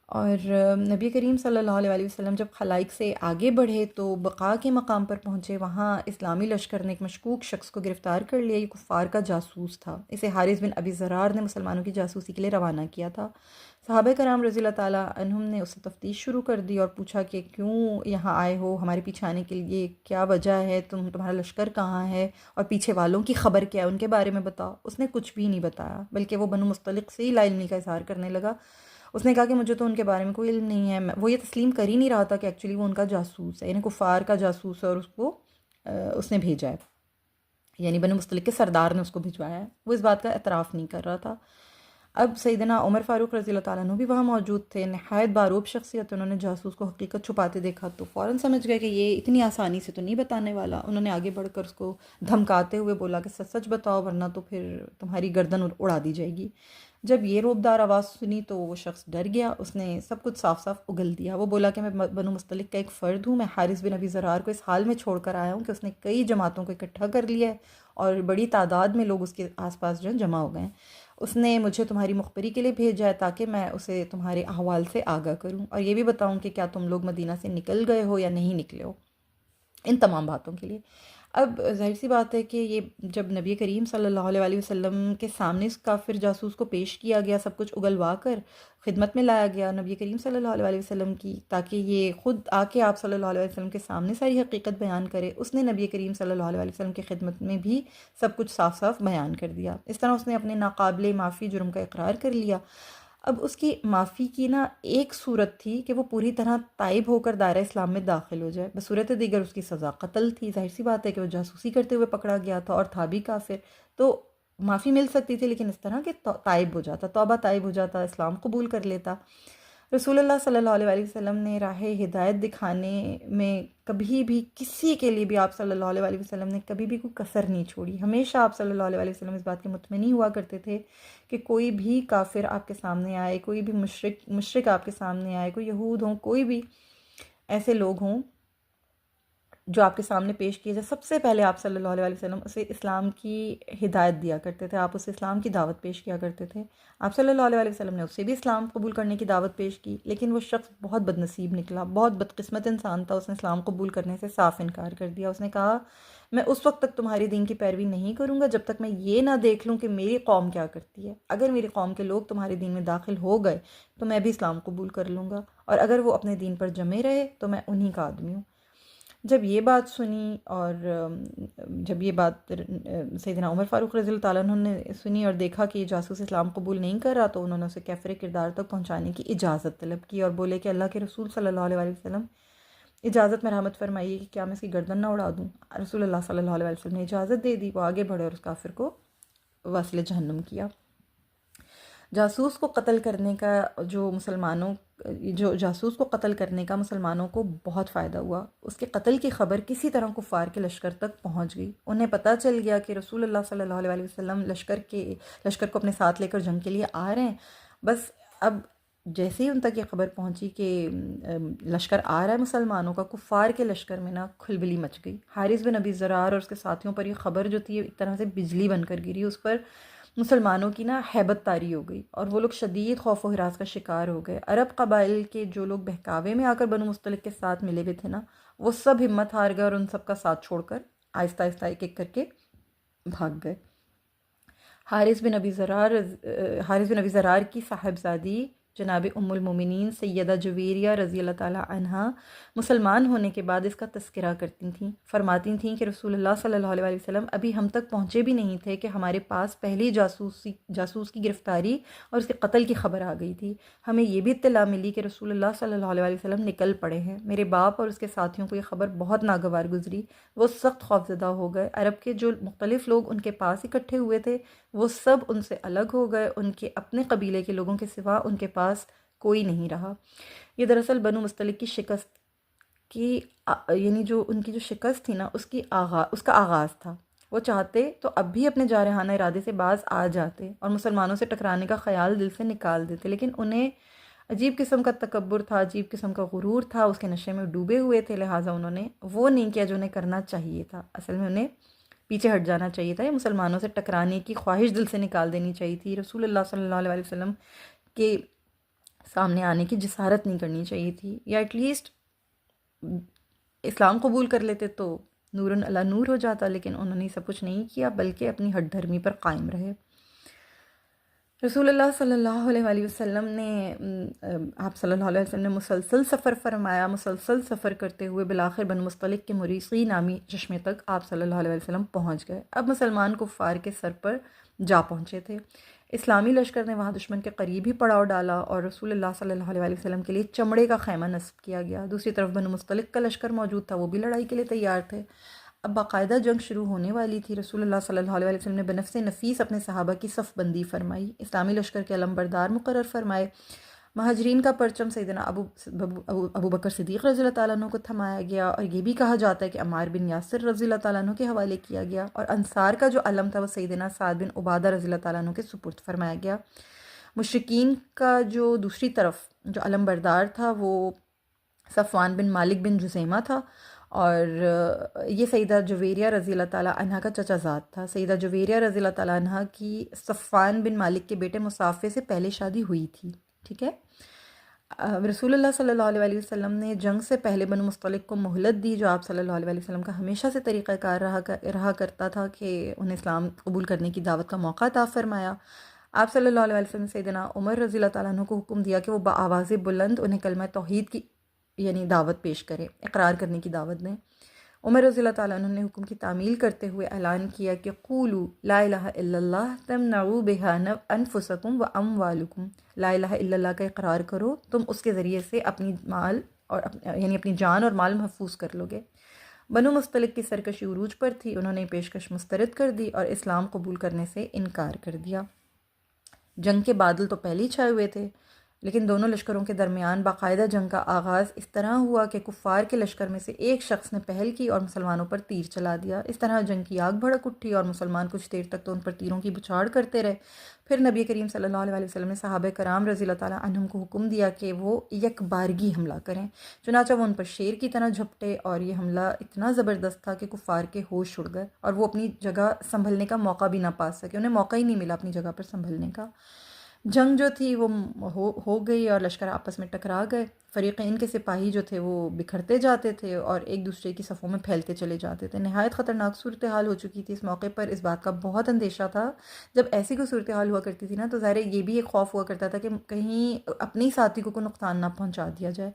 اور نبی کریم صلی اللہ علیہ وسلم جب خلائق سے آگے بڑھے تو بقا کے مقام پر پہنچے، وہاں اسلامی لشکر نے ایک مشکوک شخص کو گرفتار کر لیا، یہ کفار کا جاسوس تھا، اسے حارث بن ابی زرار نے مسلمانوں کی جاسوسی کے لیے روانہ کیا تھا۔ صحابہ کرام رضی اللہ تعالیٰ عنہم نے اس سے تفتیش شروع کر دی اور پوچھا کہ کیوں یہاں آئے ہو، ہمارے پیچھے آنے کے لیے کیا وجہ ہے، تمہارا لشکر کہاں ہے اور پیچھے والوں کی خبر کیا ہے، ان کے بارے میں بتاؤ۔ اس نے کچھ بھی نہیں بتایا، بلکہ وہ بنو مستلق سے ہی لا علمی کا اظہار کرنے لگا۔ اس نے کہا کہ مجھے تو ان کے بارے میں کوئی علم نہیں ہے، وہ یہ تسلیم کر ہی نہیں رہا تھا کہ ایکچولی وہ ان کا جاسوس ہے، یعنی کفار کا جاسوس ہے، اور اس نے بھیجا ہے، یعنی بنو مستلق کے سردار نے اس کو بھجوایا ہے، وہ اس بات کا اعتراف نہیں کر رہا تھا۔ اب سیدنا عمر فاروق رضی اللہ تعالیٰ عنہ بھی وہاں موجود تھے، نہایت باروب شخصیت، انہوں نے جاسوس کو حقیقت چھپاتے دیکھا تو فوراً سمجھ گئے کہ یہ اتنی آسانی سے تو نہیں بتانے والا۔ انہوں نے آگے بڑھ کر اس کو دھمکاتے ہوئے بولا کہ سچ سچ بتاؤ ورنہ تو پھر تمہاری گردن اڑا دی جائے گی۔ جب یہ روبدار آواز سنی تو وہ شخص ڈر گیا، اس نے سب کچھ صاف صاف اگل دیا۔ وہ بولا کہ میں بنو مستلق کا ایک فرد ہوں، میں حارث بن ابی زرار کو اس حال میں چھوڑ کر آیا ہوں کہ اس نے کئی جماعتوں کو اکٹھا کر لیا ہے اور بڑی تعداد میں لوگ اس کے آس پاس جو ہیں جمع ہو گئے ہیں۔ اس نے مجھے تمہاری مخبری کے لیے بھیجا ہے تاکہ میں اسے تمہارے احوال سے آگاہ کروں اور یہ بھی بتاؤں کہ کیا تم لوگ مدینہ سے نکل گئے ہو یا نہیں نکلے ہو، ان تمام باتوں کے لیے۔ اب ظاہر سی بات ہے کہ یہ جب نبی کریم صلی اللہ علیہ وسلم کے سامنے اس کافر جاسوس کو پیش کیا گیا، سب کچھ اگلوا کر خدمت میں لایا گیا نبی کریم صلی اللہ علیہ وسلم کی، تاکہ یہ خود آ کے آپ صلی اللہ علیہ وسلم کے سامنے ساری حقیقت بیان کرے، اس نے نبی کریم صلی اللہ علیہ وسلم کی خدمت میں بھی سب کچھ صاف صاف بیان کر دیا۔ اس طرح اس نے اپنے ناقابل معافی جرم کا اقرار کر لیا۔ اب اس کی معافی کی نا ایک صورت تھی کہ وہ پوری طرح تائب ہو کر دائرہ اسلام میں داخل ہو جائے، بصورت دیگر اس کی سزا قتل تھی۔ ظاہر سی بات ہے کہ وہ جاسوسی کرتے ہوئے پکڑا گیا تھا اور تھا بھی کافر، تو معافی مل سکتی تھی، لیکن اس طرح کہ تائب ہو جاتا، توبہ تائب ہو جاتا، اسلام قبول کر لیتا۔ رسول اللہ صلی اللہ علیہ وآلہ وسلم نے راہ ہدایت دکھانے میں کبھی بھی کسی کے لیے بھی آپ صلی اللہ علیہ وآلہ وسلم نے کبھی بھی کوئی کسر نہیں چھوڑی۔ ہمیشہ آپ صلی اللہ علیہ وآلہ وسلم اس بات کے مطمئن ہوا کرتے تھے کہ کوئی بھی کافر آپ کے سامنے آئے، کوئی بھی مشرک آپ کے سامنے آئے، کوئی یہود ہوں، کوئی بھی ایسے لوگ ہوں جو آپ کے سامنے پیش کیے جائے، سب سے پہلے آپ صلی اللہ علیہ وآلہ وسلم اسے اسلام کی ہدایت دیا کرتے تھے، آپ اسے اسلام کی دعوت پیش کیا کرتے تھے۔ آپ صلی اللہ علیہ وآلہ وسلم نے اسے بھی اسلام قبول کرنے کی دعوت پیش کی، لیکن وہ شخص بہت بد نصیب نکلا، بہت بدقسمت انسان تھا، اس نے اسلام قبول کرنے سے صاف انکار کر دیا۔ اس نے کہا میں اس وقت تک تمہاری دین کی پیروی نہیں کروں گا جب تک میں یہ نہ دیکھ لوں کہ میری قوم کیا کرتی ہے۔ اگر میری قوم کے لوگ تمہارے دین میں داخل ہو گئے تو میں بھی اسلام قبول کر لوں گا، اور اگر وہ اپنے دین پر جمے رہے تو میں انہی کا آدمی ہوں۔ جب یہ بات سنی اور جب یہ بات سیدنا عمر فاروق رضی اللہ تعالیٰ عنہ نے سنی اور دیکھا کہ یہ جاسوس اسلام قبول نہیں کر رہا، تو انہوں نے اسے کیفر کردار تک پہنچانے کی اجازت طلب کی اور بولے کہ اللہ کے رسول صلی اللہ علیہ وآلہ وسلم اجازت مرحمت فرمائیے کہ کیا میں اس کی گردن نہ اڑا دوں۔ رسول اللہ صلی اللہ علیہ وآلہ وسلم نے اجازت دے دی، وہ آگے بڑھے اور اس کافر کو واصل جہنم کیا۔ جاسوس کو قتل کرنے کا جو جاسوس کو قتل کرنے کا مسلمانوں کو بہت فائدہ ہوا۔ اس کے قتل کی خبر کسی طرح کفار کے لشکر تک پہنچ گئی، انہیں پتہ چل گیا کہ رسول اللہ صلی اللہ علیہ وسلم لشکر کو اپنے ساتھ لے کر جنگ کے لیے آ رہے ہیں۔ بس اب جیسے ہی ان تک یہ خبر پہنچی کہ لشکر آ رہا ہے مسلمانوں کا، کفار کے لشکر میں نا کھلبلی مچ گئی۔ حارث بن ابی ذرار اور اس کے ساتھیوں پر یہ خبر جو تھی ایک طرح سے بجلی بن کر گری، اس پر مسلمانوں کی نا ہیبت طاری ہو گئی اور وہ لوگ شدید خوف و ہراس کا شکار ہو گئے۔ عرب قبائل کے جو لوگ بہکاوے میں آ کر بنو مصطلق کے ساتھ ملے ہوئے تھے نا، وہ سب ہمت ہار گئے اور ان سب کا ساتھ چھوڑ کر آہستہ آہستہ ایک ایک کر کے بھاگ گئے۔ حارث بن ابی ذرار کی صاحبزادی جناب ام المومنین سیدہ جویریہ رضی اللہ تعالیٰ عنہا مسلمان ہونے کے بعد اس کا تذکرہ کرتی تھیں، فرماتی تھیں کہ رسول اللہ صلی اللہ علیہ وسلم ابھی ہم تک پہنچے بھی نہیں تھے کہ ہمارے پاس پہلی جاسوس کی گرفتاری اور اس کے قتل کی خبر آ گئی تھی۔ ہمیں یہ بھی اطلاع ملی کہ رسول اللہ صلی اللہ علیہ وسلم نکل پڑے ہیں۔ میرے باپ اور اس کے ساتھیوں کو یہ خبر بہت ناگوار گزری، وہ سخت خوفزدہ ہو گئے۔ عرب کے جو مختلف لوگ ان کے پاس اکٹھے ہوئے تھے وہ سب ان سے الگ ہو گئے، ان کے اپنے قبیلے کے لوگوں کے سوا ان کے پاس کوئی نہیں رہا۔ یہ دراصل بنو مصطلق کی شکست کی یعنی جو ان کی جو شکست تھی نا اس کا آغاز تھا۔ وہ چاہتے تو اب بھی اپنے جارحانہ ارادے سے باز آ جاتے اور مسلمانوں سے ٹکرانے کا خیال دل سے نکال دیتے، لیکن انہیں عجیب قسم کا تکبر تھا، عجیب قسم کا غرور تھا، اس کے نشے میں ڈوبے ہوئے تھے، لہٰذا انہوں نے وہ نہیں کیا جو انہیں کرنا چاہیے تھا۔ اصل میں انہیں پیچھے ہٹ جانا چاہیے تھا، یا مسلمانوں سے ٹکرانے کی خواہش دل سے نکال دینی چاہیے تھی، رسول اللہ صلی اللہ علیہ وسلم کے سامنے آنے کی جسارت نہیں کرنی چاہیے تھی، یا ایٹ لیسٹ اسلام قبول کر لیتے تو نور علی نور ہو جاتا، لیکن انہوں نے سب کچھ نہیں کیا بلکہ اپنی ہٹ دھرمی پر قائم رہے۔ رسول اللہ صلی اللہ علیہ وآلہ وسلم نے آپ صلی اللہ علیہ وسلم نے مسلسل سفر فرمایا، مسلسل سفر کرتے ہوئے بالآخر بن مصطلق کے مریسی نامی چشمے تک آپ صلی اللہ علیہ وسلم پہنچ گئے۔ اب مسلمان کفار کے سر پر جا پہنچے تھے۔ اسلامی لشکر نے وہاں دشمن کے قریب ہی پڑاؤ ڈالا اور رسول اللہ صلی اللہ علیہ وسلم کے لیے چمڑے کا خیمہ نصب کیا گیا۔ دوسری طرف بنو مصطلق کا لشکر موجود تھا، وہ بھی لڑائی کے لیے تیار تھے۔ اب باقاعدہ جنگ شروع ہونے والی تھی۔ رسول اللہ صلی اللہ علیہ وسلم نے بنفس نفیس اپنے صحابہ کی صف بندی فرمائی، اسلامی لشکر کے علم بردار مقرر فرمائے۔ مہاجرین کا پرچم سیدنا ابو بکر صدیق رضی اللہ تعالیٰ عنہ کو تھمایا گیا، اور یہ بھی کہا جاتا ہے کہ عمار بن یاسر رضی اللہ تعالیٰ عنہ کے حوالے کیا گیا، اور انصار کا جو علم تھا وہ سیدنا سعد بن عبادہ رضی اللہ تعالیٰ عنہ کے سپرد فرمایا گیا۔ مشرکین کا جو دوسری طرف جو علم بردار تھا وہ صفوان بن مالک بن جزیمہ تھا، اور یہ سیدہ جویریہ رضی اللہ تعالیٰ عنہ کا چچا زاد تھا۔ سیدہ جویریہ رضی اللہ تعالیٰ عنہ کی صفوان بن مالک کے بیٹے مصافے سے پہلے شادی ہوئی تھی، ٹھیک ہے۔ رسول اللہ صلی اللہ علیہ وسلم نے جنگ سے پہلے بنو مصطلق کو مہلت دی، جو آپ صلی اللہ علیہ وسلم کا ہمیشہ سے طریقہ کار رہا کرتا تھا کہ انہیں اسلام قبول کرنے کی دعوت کا موقع عطا فرمایا۔ آپ صلی اللہ علیہ وسلم نے سیدنا عمر رضی اللہ تعالیٰ عنہ کو حکم دیا کہ وہ بآواز بلند انہیں کلمہ توحید کی یعنی دعوت پیش کرے، اقرار کرنے کی دعوت دیں۔ عمر رضی اللہ تعالیٰ عنہ نے حکم کی تعمیل کرتے ہوئے اعلان کیا کہ قولوا لا الہ الا اللہ تمنعوا بها انفسکم و اموالکم، لا الہ الا اللہ کا اقرار کرو، تم اس کے ذریعے سے اپنی مال اور یعنی اپنی جان اور مال محفوظ کر لو گے۔ بنو مستلق کی سرکشی عروج پر تھی، انہوں نے پیشکش مسترد کر دی اور اسلام قبول کرنے سے انکار کر دیا۔ جنگ کے بادل تو پہلے ہی چھائے ہوئے تھے، لیکن دونوں لشکروں کے درمیان باقاعدہ جنگ کا آغاز اس طرح ہوا کہ کفار کے لشکر میں سے ایک شخص نے پہل کی اور مسلمانوں پر تیر چلا دیا۔ اس طرح جنگ کی آگ بھڑک اٹھی اور مسلمان کچھ دیر تک تو ان پر تیروں کی بچھاڑ کرتے رہے۔ پھر نبی کریم صلی اللہ علیہ وسلم نے صحابہ کرام رضی اللہ تعالیٰ عنہم کو حکم دیا کہ وہ یک بارگی حملہ کریں، چنانچہ وہ ان پر شیر کی طرح جھپٹے اور یہ حملہ اتنا زبردست تھا کہ کفار کے ہوش اڑ گئے اور وہ اپنی جگہ سنبھلنے کا موقع بھی نہ پا سکے، انہیں موقع ہی نہیں ملا اپنی جگہ پر سنبھلنے کا۔ جنگ جو تھی وہ ہو گئی اور لشکر آپس میں ٹکرا گئے۔ فریقین کے سپاہی جو تھے وہ بکھرتے جاتے تھے اور ایک دوسرے کی صفوں میں پھیلتے چلے جاتے تھے۔ نہایت خطرناک صورتحال ہو چکی تھی۔ اس موقع پر اس بات کا بہت اندیشہ تھا، جب ایسی کوئی صورتحال ہوا کرتی تھی نا تو ظاہر یہ بھی ایک خوف ہوا کرتا تھا کہ کہیں اپنی ساتھی کو کوئی نقصان نہ پہنچا دیا جائے۔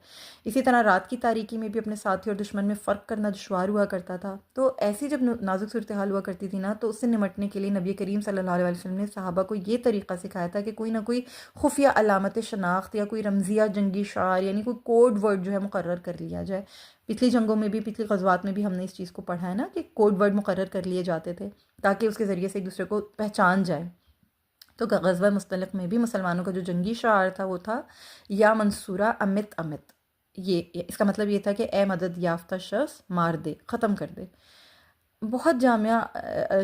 اسی طرح رات کی تاریکی میں بھی اپنے ساتھی اور دشمن میں فرق کرنا دشوار ہوا کرتا تھا۔ تو ایسی جب نازک صورتحال ہوا کرتی تھی نا تو اس سے نمٹنے کے لیے نبی کریم صلی اللہ علیہ وسلم نے صحابہ کو یہ طریقہ سکھایا تھا کہ کوئی نہ کوئی خفیہ علامت شناخت یا کوئی رمزیہ جنگی شعار یعنی کوئی کوڈ ورڈ جو ہے مقرر کر لیا جائے۔ پچھلی جنگوں میں بھی، پچھلی غزوات میں بھی ہم نے اس چیز کو پڑھا ہے نا کہ کوڈ ورڈ مقرر کر لیے جاتے تھے تاکہ اس کے ذریعے سے ایک دوسرے کو پہچان جائے۔ تو غزوہ مستلق میں بھی مسلمانوں کا جو جنگی شعار تھا وہ تھا یا منصورہ امت امت۔ یہ اس کا مطلب یہ تھا کہ اے مدد یافتہ شخص مار دے، ختم کر دے۔ بہت جامع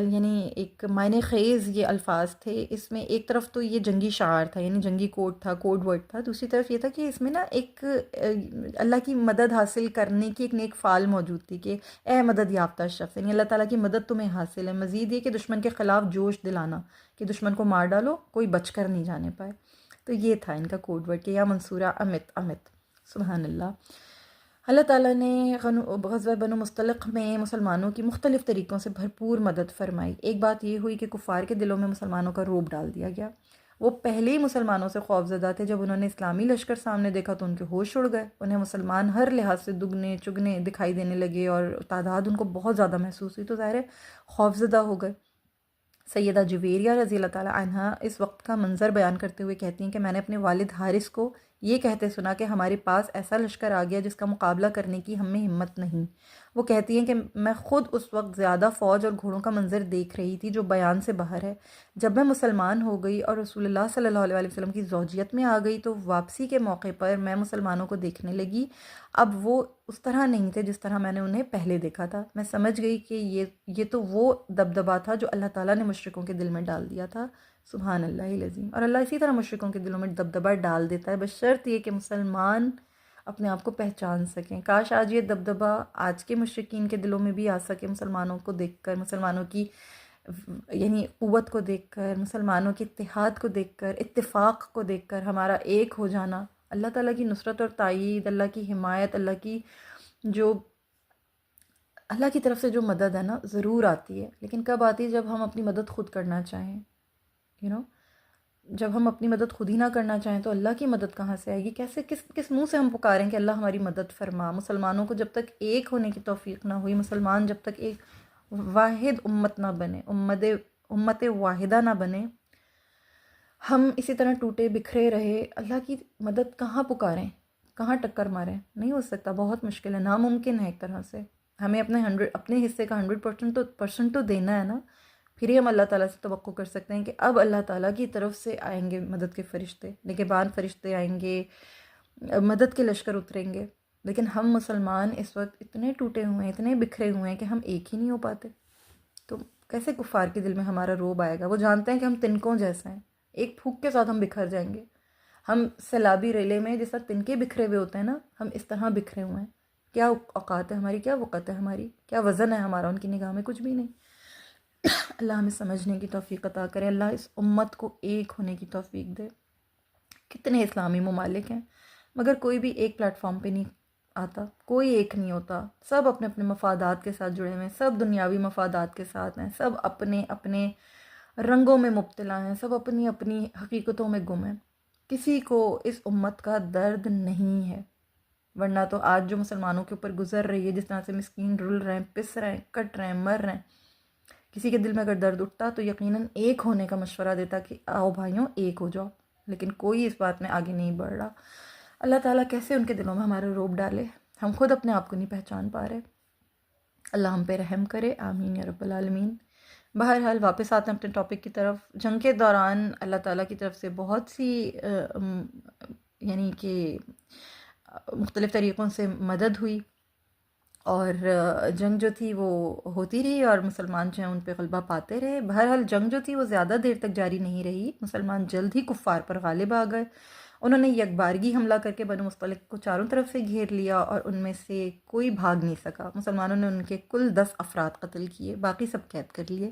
یعنی ایک معنی خیز یہ الفاظ تھے۔ اس میں ایک طرف تو یہ جنگی شعار تھا یعنی جنگی کوڈ تھا، کوڈ ورڈ تھا، دوسری طرف یہ تھا کہ اس میں نا ایک اللہ کی مدد حاصل کرنے کی ایک نیک فعل موجود تھی کہ اے مدد یافتہ شخص، یعنی اللہ تعالیٰ کی مدد تمہیں حاصل ہے۔ مزید یہ کہ دشمن کے خلاف جوش دلانا کہ دشمن کو مار ڈالو، کوئی بچ کر نہیں جانے پائے۔ تو یہ تھا ان کا کوڈ ورڈ کہ یا منصورہ امت امت۔ سبحان اللہ۔ اللہ تعالیٰ نے غزوہ بنو مستلق میں مسلمانوں کی مختلف طریقوں سے بھرپور مدد فرمائی۔ ایک بات یہ ہوئی کہ کفار کے دلوں میں مسلمانوں کا رعب ڈال دیا گیا۔ وہ پہلے ہی مسلمانوں سے خوفزدہ تھے، جب انہوں نے اسلامی لشکر سامنے دیکھا تو ان کے ہوش اڑ گئے۔ انہیں مسلمان ہر لحاظ سے دگنے چگنے دکھائی دینے لگے اور تعداد ان کو بہت زیادہ محسوس ہوئی، تو ظاہر ہے خوفزدہ ہو گئے۔ سیدہ جویریہ رضی اللہ تعالیٰ عنہا اس وقت کا منظر بیان کرتے ہوئے کہتی ہیں کہ میں نے اپنے والد حارث کو یہ کہتے سنا کہ ہمارے پاس ایسا لشکر آ گیا جس کا مقابلہ کرنے کی ہم میں ہمت نہیں۔ وہ کہتی ہیں کہ میں خود اس وقت زیادہ فوج اور گھوڑوں کا منظر دیکھ رہی تھی جو بیان سے باہر ہے۔ جب میں مسلمان ہو گئی اور رسول اللہ صلی اللہ علیہ وسلم کی زوجیت میں آ گئی تو واپسی کے موقع پر میں مسلمانوں کو دیکھنے لگی۔ اب وہ اس طرح نہیں تھے جس طرح میں نے انہیں پہلے دیکھا تھا۔ میں سمجھ گئی کہ یہ تو وہ دبدبہ تھا جو اللہ تعالیٰ نے مشرکوں کے دل میں ڈال دیا تھا۔ سبحان اللہ العظیم۔ اور اللہ اسی طرح مشرکوں کے دلوں میں دبدبہ ڈال دیتا ہے، بشرط یہ کہ مسلمان اپنے آپ کو پہچان سکیں۔ کاش آج یہ دبدبہ آج کے مشرکین کے دلوں میں بھی آ سکے، مسلمانوں کو دیکھ کر، مسلمانوں کی یعنی قوت کو دیکھ کر، مسلمانوں کے اتحاد کو دیکھ کر، اتفاق کو دیکھ کر، ہمارا ایک ہو جانا۔ اللہ تعالیٰ کی نصرت اور تائید، اللہ کی حمایت، اللہ کی طرف سے جو مدد ہے نا ضرور آتی ہے، لیکن کب آتی ہے؟ جب ہم اپنی مدد خود کرنا چاہیں۔ جب ہم اپنی مدد خود ہی نہ کرنا چاہیں تو اللہ کی مدد کہاں سے آئے گی؟ کیسے کس منہ سے ہم پکاریں کہ اللہ ہماری مدد فرما؟ مسلمانوں کو جب تک ایک ہونے کی توفیق نہ ہوئی، مسلمان جب تک ایک واحد امت نہ بنے، امت واحدہ نہ بنے، ہم اسی طرح ٹوٹے بکھرے رہے، اللہ کی مدد کہاں پکاریں، کہاں ٹکر ماریں؟ نہیں ہو سکتا، بہت مشکل ہے، ناممکن ہے ایک طرح سے۔ ہمیں اپنے حصے کا 100% تو دینا ہے نا، پھر ہی ہم اللہ تعالیٰ سے توقع کر سکتے ہیں کہ اب اللہ تعالیٰ کی طرف سے آئیں گے مدد کے فرشتے، نگہبان فرشتے آئیں گے، مدد کے لشکر اتریں گے۔ لیکن ہم مسلمان اس وقت اتنے ٹوٹے ہوئے ہیں، اتنے بکھرے ہوئے ہیں کہ ہم ایک ہی نہیں ہو پاتے۔ تو کیسے کفار کے دل میں ہمارا رعب آئے گا؟ وہ جانتے ہیں کہ ہم تنکوں جیسے ہیں، ایک پھونک کے ساتھ ہم بکھر جائیں گے۔ ہم سیلابی ریلے میں جس طرح تنکے بکھرے ہوئے ہوتے ہیں نا، ہم اس طرح بکھرے ہوئے ہیں۔ کیا اوقات ہے ہماری، کیا وقت ہے ہماری، کیا وزن ہے ہمارا ان کی نگاہ میں؟ کچھ بھی نہیں۔ اللہ ہمیں سمجھنے کی توفیق عطا کرے، اللہ اس امت کو ایک ہونے کی توفیق دے۔ کتنے اسلامی ممالک ہیں مگر کوئی بھی ایک پلیٹ فارم پہ نہیں آتا، کوئی ایک نہیں ہوتا، سب اپنے اپنے مفادات کے ساتھ جڑے ہوئے ہیں، سب دنیاوی مفادات کے ساتھ ہیں، سب اپنے اپنے رنگوں میں مبتلا ہیں، سب اپنی اپنی حقیقتوں میں گم ہیں۔ کسی کو اس امت کا درد نہیں ہے، ورنہ تو آج جو مسلمانوں کے اوپر گزر رہی ہے، جس طرح سے مسکین رل رہے ہیں، پس رہے ہیں، کٹ رہے ہیں، مر رہے ہیں، کسی کے دل میں اگر درد اٹھتا تو یقیناً ایک ہونے کا مشورہ دیتا کہ آؤ بھائیوں ایک ہو جاؤ، لیکن کوئی اس بات میں آگے نہیں بڑھ رہا۔ اللہ تعالیٰ کیسے ان کے دلوں میں ہمارے روب ڈالے، ہم خود اپنے آپ کو نہیں پہچان پا رہے۔ اللہ ہم پہ رحم کرے، آمین یا رب العالمین۔ بہرحال واپس آتے ہیں اپنے ٹاپک کی طرف۔ جنگ کے دوران اللہ تعالیٰ کی طرف سے بہت سی یعنی کہ مختلف طریقوں سے مدد ہوئی، اور جنگ جو تھی وہ ہوتی رہی اور مسلمان جو ہیں ان پہ غلبہ پاتے رہے۔ بہرحال جنگ جو تھی وہ زیادہ دیر تک جاری نہیں رہی، مسلمان جلد ہی کفار پر غالب آ گئے۔ انہوں نے یکبارگی حملہ کر کے بنو مصطلق کو چاروں طرف سے گھیر لیا اور ان میں سے کوئی بھاگ نہیں سکا۔ مسلمانوں نے ان کے کل 10 افراد قتل کیے، باقی سب قید کر لیے۔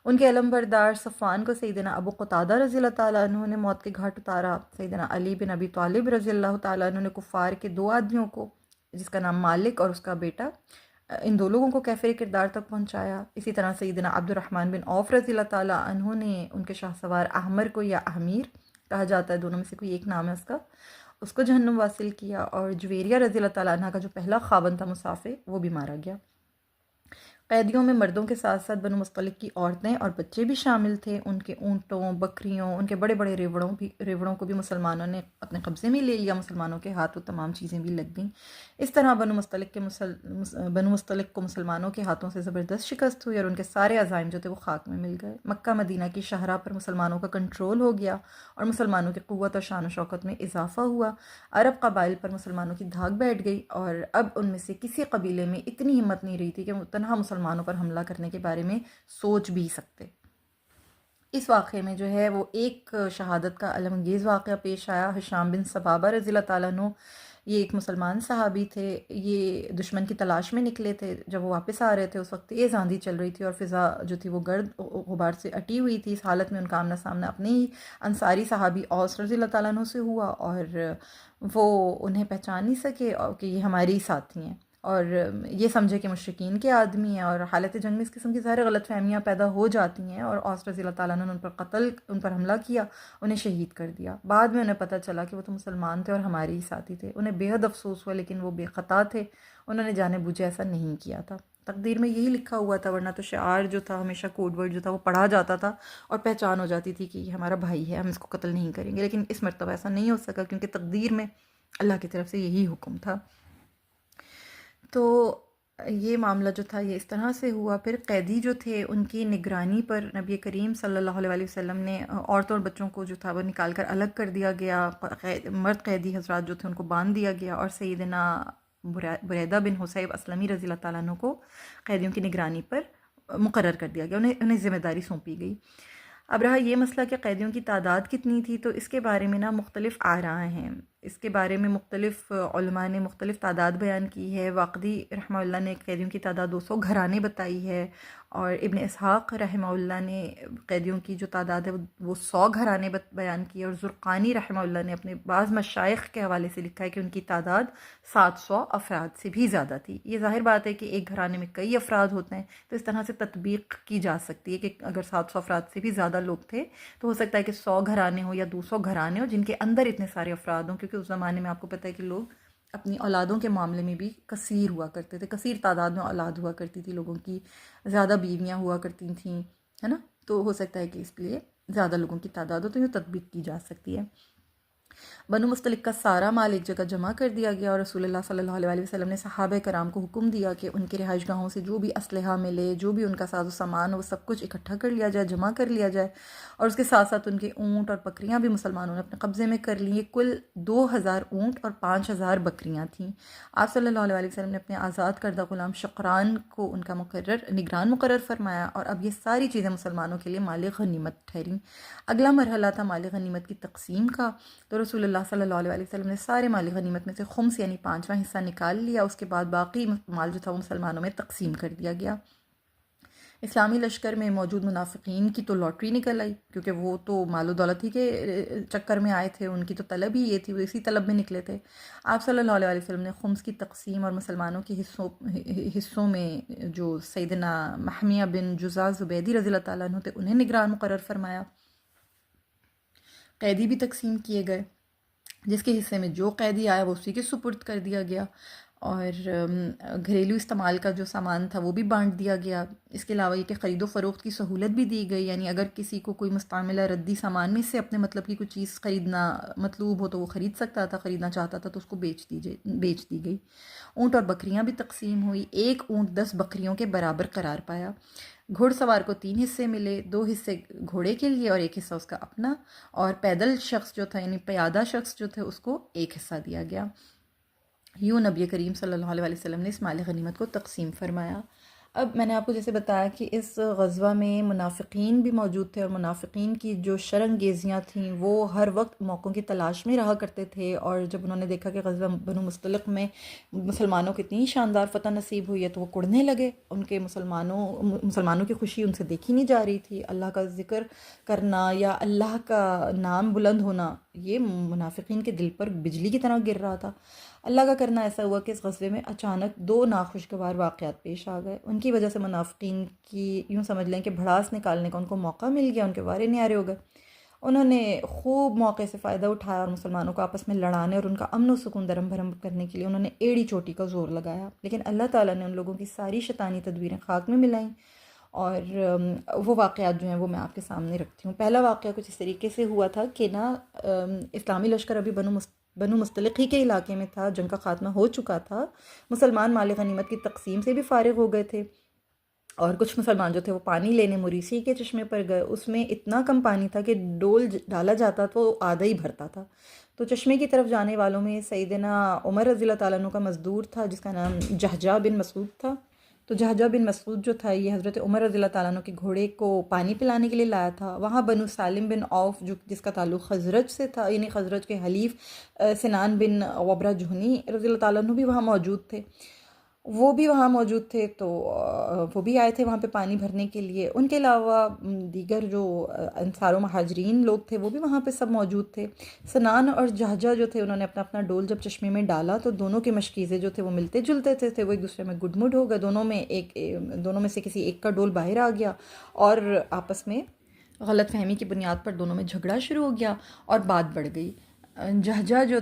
ان کے علم بردار صفوان کو سیدنا ابو قتادہ رضی اللہ تعالیٰ عنہ نے موت کے گھاٹ اتارا۔ سیدنا علی بن ابی طالب رضی اللہ تعالیٰ عنہ نے کفار کے 2 آدمیوں کو، جس کا نام مالک اور اس کا بیٹا، ان 2 لوگوں کو کیفر کردار تک پہنچایا۔ اسی طرح سیدنا عبد الرحمن بن عوف رضی اللہ تعالیٰ عنہ نے ان کے شاہ سوار احمر کو، یا احمیر کہا جاتا ہے، دونوں میں سے کوئی ایک نام ہے اس کو جہنم واصل کیا، اور جویریہ رضی اللہ تعالیٰ عنہ کا جو پہلا خاوند تھا مسافر، وہ بھی مارا گیا۔ قیدیوں میں مردوں کے ساتھ ساتھ بنو مصطلق کی عورتیں اور بچے بھی شامل تھے۔ ان کے اونٹوں، بکریوں، ان کے بڑے بڑے ریوڑوں کو بھی مسلمانوں نے اپنے قبضے میں لے لیا، مسلمانوں کے ہاتھ وہ تمام چیزیں بھی لگ گئیں۔ اس طرح بنو مصطلق کو مسلمانوں کے ہاتھوں سے زبردست شکست ہوئی اور ان کے سارے عزائم جو تھے وہ خاک میں مل گئے۔ مکہ مدینہ کی شاہراہ پر مسلمانوں کا کنٹرول ہو گیا اور مسلمانوں کی قوت اور شان و شوکت میں اضافہ ہوا۔ عرب قبائل پر مسلمانوں کی دھاک بیٹھ گئی اور اب ان میں سے کسی قبیلے میں اتنی ہمت نہیں رہی تھی کہ وہ تنہا مسلمانوں پر حملہ کرنے کے بارے میں سوچ بھی سکتے۔ اس واقعے میں جو ہے وہ ایک شہادت کا علمانگیز واقعہ پیش آیا۔ ہشام بن ثبابہ رضی اللہ تعالیٰ عنہ، یہ ایک مسلمان صحابی تھے، یہ دشمن کی تلاش میں نکلے تھے۔ جب وہ واپس آ رہے تھے اس وقت تیز آندھی چل رہی تھی اور فضا جو تھی وہ گرد غبار سے اٹی ہوئی تھی۔ اس حالت میں ان کا آمنا سامنا اپنے ہی انصاری صحابی اوس رضی اللہ تعالیٰ عنہ سے ہوا، اور وہ انہیں پہچان نہیں سکے کہ یہ ہماری ساتھی ہیں، اور یہ سمجھے کہ مشرکین کے آدمی ہیں، اور حالت جنگ میں اس قسم کی ظاہر غلط فہمیاں پیدا ہو جاتی ہیں، اور اوس رضی اللہ تعالیٰ نے ان پر حملہ کیا، انہیں شہید کر دیا۔ بعد میں انہیں پتہ چلا کہ وہ تو مسلمان تھے اور ہمارے ہی ساتھی تھے۔ انہیں بے حد افسوس ہوا، لیکن وہ بے خطا تھے، انہوں نے جانے بوجھے ایسا نہیں کیا تھا۔ تقدیر میں یہی لکھا ہوا تھا، ورنہ تو شعار جو تھا، ہمیشہ کوڈ ورڈ جو تھا وہ پڑھا جاتا تھا اور پہچان ہو جاتی تھی کہ یہ ہمارا بھائی ہے، ہم اس کو قتل نہیں کریں گے، لیکن اس مرتبہ ایسا نہیں ہو سکا کیونکہ تقدیر میں اللہ کی طرف سے یہی حکم تھا۔ تو یہ معاملہ جو تھا یہ اس طرح سے ہوا۔ پھر قیدی جو تھے ان کی نگرانی پر نبی کریم صلی اللہ علیہ وسلم نے عورتوں اور بچوں کو جو تھا وہ نکال کر الگ کر دیا گیا، مرد قیدی حضرات جو تھے ان کو باندھ دیا گیا، اور سیدنا بریدہ بن حصیب اسلمی رضی اللہ تعالیٰ عنہ کو قیدیوں کی نگرانی پر مقرر کر دیا گیا، انہیں ذمہ داری سونپی گئی۔ اب رہا یہ مسئلہ کہ قیدیوں کی تعداد کتنی تھی، تو اس کے بارے میں مختلف آراء ہیں۔ اس کے بارے میں مختلف علماء نے مختلف تعداد بیان کی ہے۔ واقدی رحمہ اللہ نے قیدیوں کی تعداد 200 گھرانے بتائی ہے، اور ابن اسحاق رحمہ اللہ نے قیدیوں کی جو تعداد ہے وہ 100 گھرانے بیان کی ہے، اور زرقانی رحمہ اللہ نے اپنے بعض مشائخ کے حوالے سے لکھا ہے کہ ان کی تعداد 700 افراد سے بھی زیادہ تھی۔ یہ ظاہر بات ہے کہ ایک گھرانے میں کئی افراد ہوتے ہیں، تو اس طرح سے تطبیق کی جا سکتی ہے کہ اگر 700 افراد سے بھی زیادہ لوگ تھے تو ہو سکتا ہے کہ 100 گھرانے ہوں یا 200 گھرانے ہوں جن کے اندر اتنے سارے افراد ہوں، کیونکہ اس زمانے میں آپ کو پتہ ہے کہ لوگ اپنی اولادوں کے معاملے میں بھی کثیر ہوا کرتے تھے، کثیر تعداد میں اولاد ہوا کرتی تھی لوگوں کی، زیادہ بیویاں ہوا کرتی تھیں، ہے نا، تو ہو سکتا ہے کہ اس لیے زیادہ لوگوں کی تعداد ہو، تو یہ تطبیق کی جا سکتی ہے۔ بنو مصطلق کا سارا مال ایک جگہ جمع کر دیا گیا، اور رسول اللہ صلی اللہ علیہ وسلم نے صحابہ کرام کو حکم دیا کہ ان کے رہائش گاہوں سے جو بھی اسلحہ ملے، جو بھی ان کا ساز و سامان وہ سب کچھ اکٹھا کر لیا جائے، جمع کر لیا جائے، اور اس کے ساتھ ساتھ ان کے اونٹ اور بکریاں بھی مسلمانوں نے اپنے قبضے میں کر لیں۔ کل 2000 اونٹ اور 5000 بکریاں تھیں۔ آپ صلی اللہ علیہ وسلم نے اپنے آزاد کردہ غلام شقران کو ان کا نگران مقرر فرمایا، اور اب یہ ساری چیزیں مسلمانوں کے لیے مال غنیمت ٹھہریں۔ اگلا مرحلہ تھا مال غنیمت کی تقسیم کا، تو رسول اللہ صلی اللہ علیہ وسلم نے سارے مال غنیمت میں سے خمس یعنی 5واں حصہ نکال لیا۔ اس کے بعد باقی مال جو تھا وہ مسلمانوں میں تقسیم کر دیا گیا۔ اسلامی لشکر میں موجود منافقین کی تو لاٹری نکل آئی، کیونکہ وہ تو مال و دولت ہی کے چکر میں آئے تھے، ان کی تو طلب ہی یہ تھی، وہ اسی طلب میں نکلے تھے۔ آپ صلی اللہ علیہ وسلم نے خمس کی تقسیم اور مسلمانوں کے حصوں میں جو سیدنا محمیہ بن جزاز زبیدی رضی اللہ تعالیٰ عنہ تھے انہیں نگران مقرر فرمایا۔ قیدی بھی تقسیم کیے گئے۔ جس کے حصے میں جو قیدی آیا وہ اسی کے سپرد کر دیا گیا، اور گھریلو استعمال کا جو سامان تھا وہ بھی بانٹ دیا گیا۔ اس کے علاوہ یہ کہ خرید و فروخت کی سہولت بھی دی گئی، یعنی اگر کسی کو کوئی مستعملہ ردی سامان میں سے اپنے مطلب کی کوئی چیز خریدنا مطلوب ہو تو وہ خرید سکتا تھا، خریدنا چاہتا تھا تو اس کو بیچ دی گئی۔ اونٹ اور بکریاں بھی تقسیم ہوئی، ایک اونٹ 10 بکریوں کے برابر قرار پایا۔ گھوڑ سوار کو 3 حصے ملے، 2 حصے گھوڑے کے لیے اور 1 حصہ اس کا اپنا، اور پیدل شخص جو تھا یعنی پیادہ شخص جو تھے اس کو 1 حصہ دیا گیا۔ یوں نبی کریم صلی اللہ علیہ وسلم نے اس مال غنیمت کو تقسیم فرمایا۔ اب میں نے آپ کو جیسے بتایا کہ اس غزوہ میں منافقین بھی موجود تھے، اور منافقین کی جو شرانگیزیاں تھیں وہ ہر وقت موقعوں کی تلاش میں رہا کرتے تھے، اور جب انہوں نے دیکھا کہ غزوہ بنو مستلق میں مسلمانوں کی اتنی شاندار فتح نصیب ہوئی ہے تو وہ کڑنے لگے۔ ان کے مسلمانوں کی خوشی ان سے دیکھی نہیں جا رہی تھی۔ اللہ کا ذکر کرنا یا اللہ کا نام بلند ہونا یہ منافقین کے دل پر بجلی کی طرح گر رہا تھا۔ اللہ کا کرنا ایسا ہوا کہ اس غزوے میں اچانک 2 ناخوشگوار واقعات پیش آ گئے۔ ان کی وجہ سے منافقین کی یوں سمجھ لیں کہ بھڑاس نکالنے کا ان کو موقع مل گیا، ان کے وارے نیارے ہو گئے۔ انہوں نے خوب موقع سے فائدہ اٹھایا اور مسلمانوں کو آپس میں لڑانے اور ان کا امن و سکون درم بھرم کرنے کے لیے انہوں نے ایڑی چوٹی کا زور لگایا، لیکن اللہ تعالیٰ نے ان لوگوں کی ساری شیطانی تدبیریں خاک میں ملائیں۔ اور وہ واقعات جو ہیں وہ میں آپ کے سامنے رکھتی ہوں۔ پہلا واقعہ کچھ اس طریقے سے ہوا تھا کہ اسلامی لشکر ابھی بنو مستلق ہی کے علاقے میں تھا، جنگ کا خاتمہ ہو چکا تھا، مسلمان مال غنیمت کی تقسیم سے بھی فارغ ہو گئے تھے، اور کچھ مسلمان جو تھے وہ پانی لینے موریسی کے چشمے پر گئے۔ اس میں اتنا کم پانی تھا کہ ڈول ڈالا جاتا تو وہ آدھا ہی بھرتا تھا۔ تو چشمے کی طرف جانے والوں میں سیدنا عمر رضی اللہ تعالیٰ عنہ کا مزدور تھا جس کا نام جہجہ بن مسعود تھا۔ تو جہجہ بن مسعود جو تھا یہ حضرت عمر رضی اللہ تعالیٰ عنہ کے گھوڑے کو پانی پلانے کے لیے لایا تھا۔ وہاں بنو سالم بن عوف جس کا تعلق خزرج سے تھا، یعنی خزرج کے حلیف سنان بن وبرہ جہنی رضی اللہ تعالیٰ عنہ بھی وہاں موجود تھے، تو وہ بھی آئے تھے وہاں پہ پانی بھرنے کے لیے۔ ان کے علاوہ دیگر جو انصار و مہاجرین لوگ تھے وہ بھی وہاں پہ سب موجود تھے۔ سنان اور جہجہ جو تھے انہوں نے اپنا اپنا ڈول جب چشمے میں ڈالا تو دونوں کے مشکیزے جو تھے وہ ملتے جلتے تھے، وہ ایک دوسرے میں گڈ مڈ ہو گئے، دونوں میں سے کسی ایک کا ڈول باہر آ گیا اور آپس میں غلط فہمی کی بنیاد پر دونوں میں جھگڑا شروع ہو گیا اور بات بڑھ گئی۔ جہجہ جو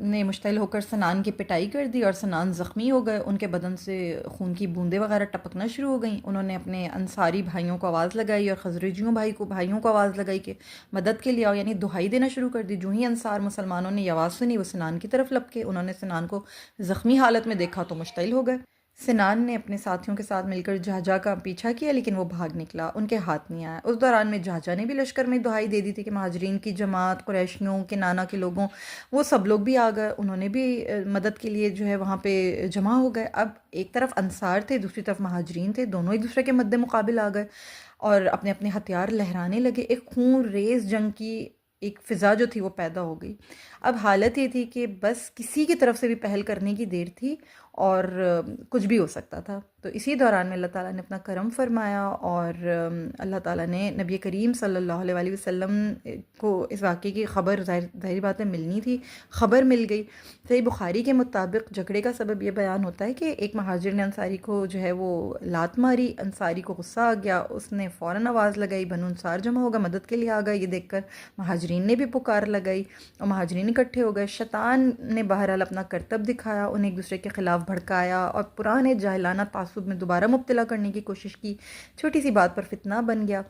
نے مشتعل ہو کر سنان کی پٹائی کر دی اور سنان زخمی ہو گئے، ان کے بدن سے خون کی بوندیں وغیرہ ٹپکنا شروع ہو گئیں۔ انہوں نے اپنے انصاری بھائیوں کو آواز لگائی اور خزرجیوں بھائیوں کو آواز لگائی کہ مدد کے لیے آؤ، یعنی دہائی دینا شروع کر دی۔ جو ہی انصار مسلمانوں نے یہ آواز سنی وہ سنان کی طرف لپکے، انہوں نے سنان کو زخمی حالت میں دیکھا تو مشتعل ہو گئے۔ سنان نے اپنے ساتھیوں کے ساتھ مل کر جہجہ کا پیچھا کیا لیکن وہ بھاگ نکلا، ان کے ہاتھ نہیں آیا۔ اس دوران میں جہجہ نے بھی لشکر میں دہائی دے دی تھی کہ مہاجرین کی جماعت، قریشیوں کے نانا کے لوگوں، وہ سب لوگ بھی آ گئے، انہوں نے بھی مدد کے لیے جو ہے وہاں پہ جمع ہو گئے۔ اب ایک طرف انصار تھے، دوسری طرف مہاجرین تھے، دونوں ایک دوسرے کے مد مقابل آ گئے اور اپنے اپنے ہتھیار لہرانے لگے۔ ایک خون ریز جنگ کی ایک فضا جو تھی وہ پیدا ہو گئی۔ اب حالت یہ تھی کہ بس کسی کی طرف سے بھی پہل کرنے کی دیر تھی اور کچھ بھی ہو سکتا تھا۔ تو اسی دوران میں اللہ تعالیٰ نے اپنا کرم فرمایا اور اللہ تعالیٰ نے نبی کریم صلی اللہ علیہ وسلم کو اس واقعے کی خبر، ظاہری بات ہے ملنی تھی، خبر مل گئی۔ صحیح بخاری کے مطابق جھگڑے کا سبب یہ بیان ہوتا ہے کہ ایک مہاجر نے انصاری کو جو ہے وہ لات ماری، انصاری کو غصہ آ گیا، اس نے فوراً آواز لگائی، بنو انصار جمع ہو گئے، مدد کے لیے آ گئے۔ یہ دیکھ کر مہاجرین نے بھی پکار لگائی اور مہاجرین اکٹھے ہو گئے۔ شیطان نے بہرحال اپنا کرتب دکھایا، انہیں ایک دوسرے کے خلاف بھڑکایا اور پرانے جاہلانہ تعصب میں دوبارہ مبتلا کرنے کی کوشش کی۔ چھوٹی سی بات پر فتنہ بن گیا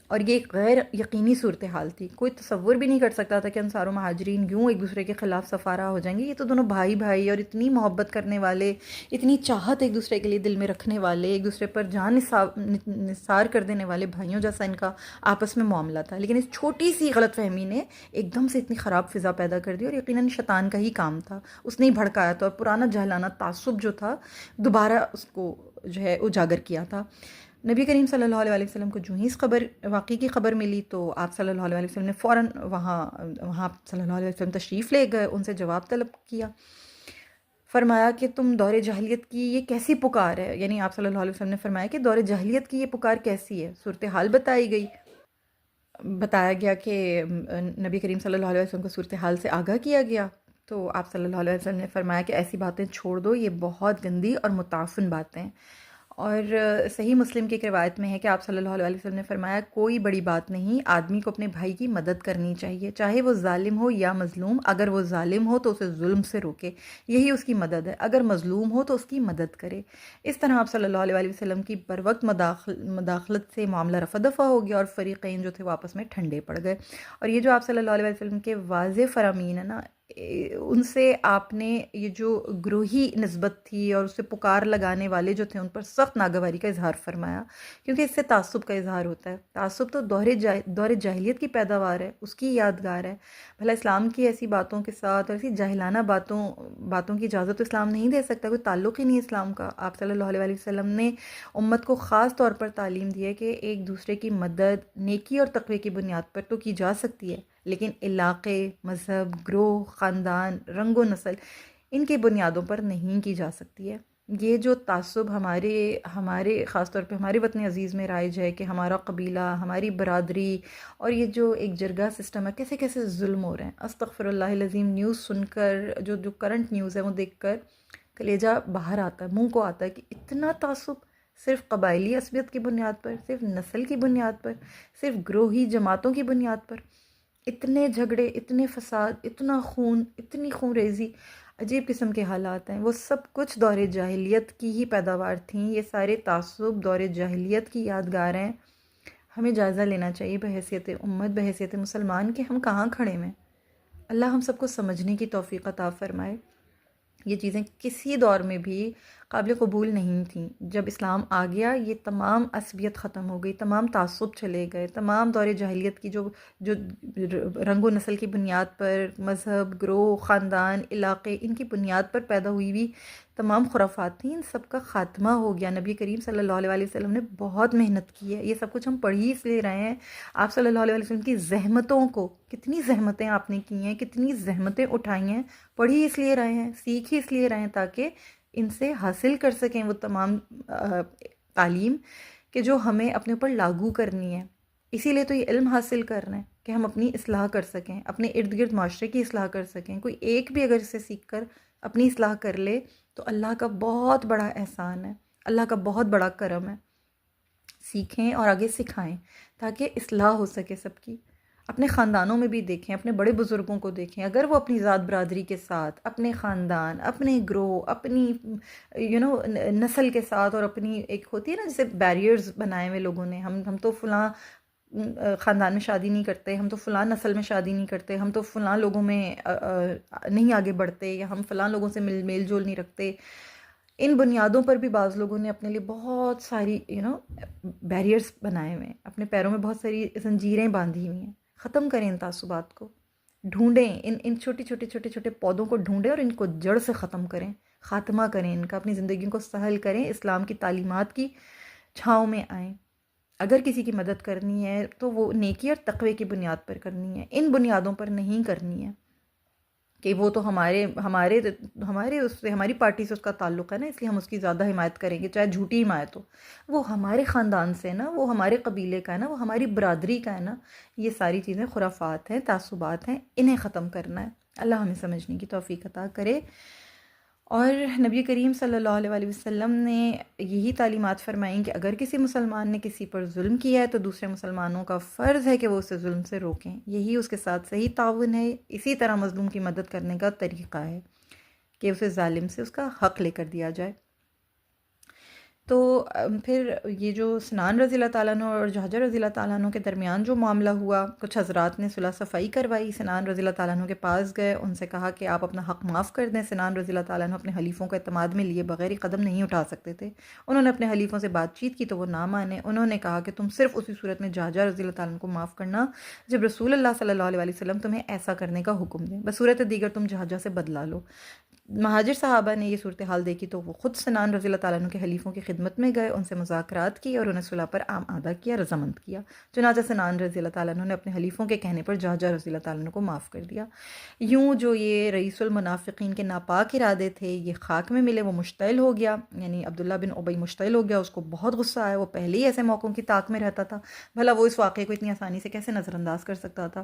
اور یہ ایک غیر یقینی صورتحال تھی۔ کوئی تصور بھی نہیں کر سکتا تھا کہ انصار و مہاجرین یوں ایک دوسرے کے خلاف سفارہ ہو جائیں گے۔ یہ تو دونوں بھائی اور اتنی محبت کرنے والے، اتنی چاہت ایک دوسرے کے لیے دل میں رکھنے والے، ایک دوسرے پر جان نثار کر دینے والے بھائیوں جیسا ان کا آپس میں معاملہ تھا، لیکن اس چھوٹی سی غلط فہمی نے ایک دم سے اتنی خراب فضا پیدا کر دی اور یقیناً شیطان کا ہی کام تھا، اس نے ہی بھڑکایا تھا اور پرانا جاہلانہ تعصب جو تھا دوبارہ اس کو جو ہے اجاگر کیا تھا۔ نبی کریم صلی اللہ علیہ وسلم کو جو ہی اس واقعی کی خبر ملی تو آپ صلی اللہ علیہ وسلم نے فوراً وہاں صلی اللہ علیہ وسلم تشریف لے گئے، ان سے جواب طلب کیا۔ فرمایا کہ تم دور جاہلیت کی یہ کیسی پکار ہے، یعنی آپ صلی اللہ علیہ وسلم نے فرمایا کہ دور جاہلیت کی یہ پکار کیسی ہے۔ صورتحال بتائی گئی، بتایا گیا کہ نبی کریم صلی اللہ علیہ وسلم کو صورتحال سے آگاہ کیا گیا تو آپ صلی اللہ علیہ وسلم نے فرمایا کہ ایسی باتیں چھوڑ دو، یہ بہت گندی اور متعفن باتیں، اور صحیح مسلم کی ایک روایت میں ہے کہ آپ صلی اللہ علیہ وسلم نے فرمایا کوئی بڑی بات نہیں، آدمی کو اپنے بھائی کی مدد کرنی چاہیے، چاہے وہ ظالم ہو یا مظلوم، اگر وہ ظالم ہو تو اسے ظلم سے روکے، یہی اس کی مدد ہے، اگر مظلوم ہو تو اس کی مدد کرے۔ اس طرح آپ صلی اللہ علیہ وسلم کی بر وقت مداخلت سے معاملہ رفع دفع ہو گیا اور فریقین جو تھے وہ آپس میں ٹھنڈے پڑ گئے۔ اور یہ جو آپ صلی اللہ علیہ وسلم کے واضح فرامین ہے نا، ان سے آپ نے یہ جو گروہی نسبت تھی اور اس سے پکار لگانے والے جو تھے ان پر سخت ناگواری کا اظہار فرمایا، کیونکہ اس سے تعصب کا اظہار ہوتا ہے۔ تعصب تو دور جاہلیت کی پیداوار ہے، اس کی یادگار ہے۔ بھلا اسلام کی ایسی باتوں کے ساتھ اور ایسی جاہلانہ باتوں کی اجازت تو اسلام نہیں دے سکتا، کوئی تعلق ہی نہیں اسلام کا۔ آپ صلی اللہ علیہ وسلم نے امت کو خاص طور پر تعلیم دی ہے کہ ایک دوسرے کی مدد نیکی اور تقوی کی بنیاد پر تو کی جا سکتی ہے، لیکن علاقے، مذہب، گروہ، خاندان، رنگ و نسل، ان کی بنیادوں پر نہیں کی جا سکتی ہے۔ یہ جو تعصب ہمارے خاص طور پہ ہمارے وطن عزیز میں رائج ہے کہ ہمارا قبیلہ، ہماری برادری، اور یہ جو ایک جرگہ سسٹم ہے، کیسے کیسے ظلم ہو رہے ہیں۔ استغفر اللہ العظیم، نیوز سن کر جو کرنٹ نیوز ہے وہ دیکھ کر کلیجہ باہر آتا ہے، منہ کو آتا ہے کہ اتنا تعصب صرف قبائلی عصبیت کی بنیاد پر، صرف نسل کی بنیاد پر، صرف گروہی جماعتوں کی بنیاد پر، اتنے جھگڑے، اتنے فساد، اتنا خون، اتنی خون ریزی، عجیب قسم کے حالات ہیں۔ وہ سب کچھ دور جاہلیت کی ہی پیداوار تھیں۔ یہ سارے تعصب دور جاہلیت کی یادگار ہیں۔ ہمیں جائزہ لینا چاہیے بحیثیت امت، بحیثیت مسلمان، کہ ہم کہاں کھڑے ہیں۔ اللہ ہم سب کو سمجھنے کی توفیق عطا فرمائے۔ یہ چیزیں کسی دور میں بھی قابل قبول نہیں تھیں۔ جب اسلام آ گیا یہ تمام عصبیت ختم ہو گئی، تمام تعصب چلے گئے، تمام دور جاہلیت کی جو رنگ و نسل کی بنیاد پر، مذہب، گروہ، خاندان، علاقے، ان کی بنیاد پر پیدا ہوئی تمام خرافات تھیں، ان سب کا خاتمہ ہو گیا۔ نبی کریم صلی اللہ علیہ وسلم نے بہت محنت کی ہے، یہ سب کچھ ہم پڑھ ہی اس لیے رہے ہیں۔ آپ صلی اللہ علیہ وسلم کی زحمتوں کو، کتنی زحمتیں آپ نے کی ہیں، کتنی زحمتیں اٹھائی ہیں، پڑھ ہی اس لیے رہے ہیں، سیکھ ہی اس لیے رہے ہیں تاکہ ان سے حاصل کر سکیں وہ تمام تعلیم کہ جو ہمیں اپنے اوپر لاگو کرنی ہے۔ اسی لیے تو یہ علم حاصل کر رہے ہیں کہ ہم اپنی اصلاح کر سکیں، اپنے ارد گرد معاشرے کی اصلاح کر سکیں۔ کوئی ایک بھی اگر اسے سیکھ کر اپنی اصلاح کر لے تو اللہ کا بہت بڑا احسان ہے، اللہ کا بہت بڑا کرم ہے۔ سیکھیں اور آگے سکھائیں تاکہ اصلاح ہو سکے سب کی۔ اپنے خاندانوں میں بھی دیکھیں، اپنے بڑے بزرگوں کو دیکھیں، اگر وہ اپنی ذات برادری کے ساتھ، اپنے خاندان، اپنے گروہ، اپنی نسل کے ساتھ، اور اپنی ایک ہوتی ہے نا جیسے بیریئرز بنائے ہوئے لوگوں نے، ہم تو فلاں خاندان میں شادی نہیں کرتے، ہم تو فلاں نسل میں شادی نہیں کرتے، ہم تو فلاں لوگوں میں نہیں آگے بڑھتے، یا ہم فلاں لوگوں سے میل جول نہیں رکھتے۔ ان بنیادوں پر بھی بعض لوگوں نے اپنے لیے بہت ساری بیریئرز بنائے ہوئے ہیں، اپنے پیروں میں بہت ساری زنجیریں باندھی ہوئی ہیں۔ ختم کریں ان تعصبات کو، ڈھونڈیں ان چھوٹے پودوں کو ڈھونڈیں اور ان کو جڑ سے ختم کریں، خاتمہ کریں ان کا، اپنی زندگیوں کو سہل کریں، اسلام کی تعلیمات کی چھاؤں میں آئیں۔ اگر کسی کی مدد کرنی ہے تو وہ نیکی اور تقوی کی بنیاد پر کرنی ہے، ان بنیادوں پر نہیں کرنی ہے کہ وہ تو ہمارے اس سے، ہماری پارٹی سے اس کا تعلق ہے نا، اس لیے ہم اس کی زیادہ حمایت کریں گے، چاہے جھوٹی حمایت ہو۔ وہ ہمارے خاندان سے نا، وہ ہمارے قبیلے کا ہے نا، وہ ہماری برادری کا ہے نا۔ یہ ساری چیزیں خرافات ہیں، تعصبات ہیں، انہیں ختم کرنا ہے۔ اللہ ہمیں سمجھنے کی توفیق عطا کرے۔ اور نبی کریم صلی اللہ علیہ وسلم نے یہی تعلیمات فرمائیں کہ اگر کسی مسلمان نے کسی پر ظلم کیا ہے تو دوسرے مسلمانوں کا فرض ہے کہ وہ اسے ظلم سے روکیں، یہی اس کے ساتھ صحیح تعاون ہے۔ اسی طرح مظلوم کی مدد کرنے کا طریقہ ہے کہ اسے ظالم سے اس کا حق لے کر دیا جائے۔ تو پھر یہ جو سنان رضی اللہ تعالیٰ عنہ اور جہاجہ رضی اللہ تعالیٰ عنہ کے درمیان جو معاملہ ہوا، کچھ حضرات نے صلح صفائی کروائی، سنان رضی اللہ تعالیٰ عنہ کے پاس گئے، ان سے کہا کہ آپ اپنا حق معاف کر دیں۔ سنان رضی اللہ تعالیٰ عنہ اپنے حلیفوں کو اعتماد میں لیے بغیر ہی قدم نہیں اٹھا سکتے تھے۔ انہوں نے اپنے حلیفوں سے بات چیت کی تو وہ نہ مانے۔ انہوں نے کہا کہ تم صرف اسی صورت میں جہاجہ رضی اللہ تعالیٰ عنہ کو معاف کرنا جب رسول اللہ صلی اللہ علیہ وسلم تمہیں ایسا کرنے کا حکم دیں، بصورت دیگر تم جہاجہ سے بدلا لو۔ مہاجر صحابہ نے یہ صورتحال دیکھی تو وہ خود سنان رضی اللہ تعالیٰ عنہ کے حلیفوں کی خدمت میں گئے، ان سے مذاکرات کی اور انہیں صلح پر آمادہ کیا، رضامند کیا۔ چنانچہ سنان رضی اللہ تعالیٰ عنہ نے اپنے حلیفوں کے کہنے پر جہاجہ رضی اللہ تعالیٰ عنہ کو معاف کر دیا۔ یوں جو یہ رئیس المنافقین کے ناپاک ارادے تھے یہ خاک میں ملے، وہ مشتعل ہو گیا، یعنی عبداللہ بن ابی مشتعل ہو گیا، اس کو بہت غصہ آیا، وہ پہلے ہی ایسے موقعوں کی طاق میں رہتا تھا، بھلا وہ اس واقعے کو اتنی آسانی سے کیسے نظر انداز کر سکتا تھا۔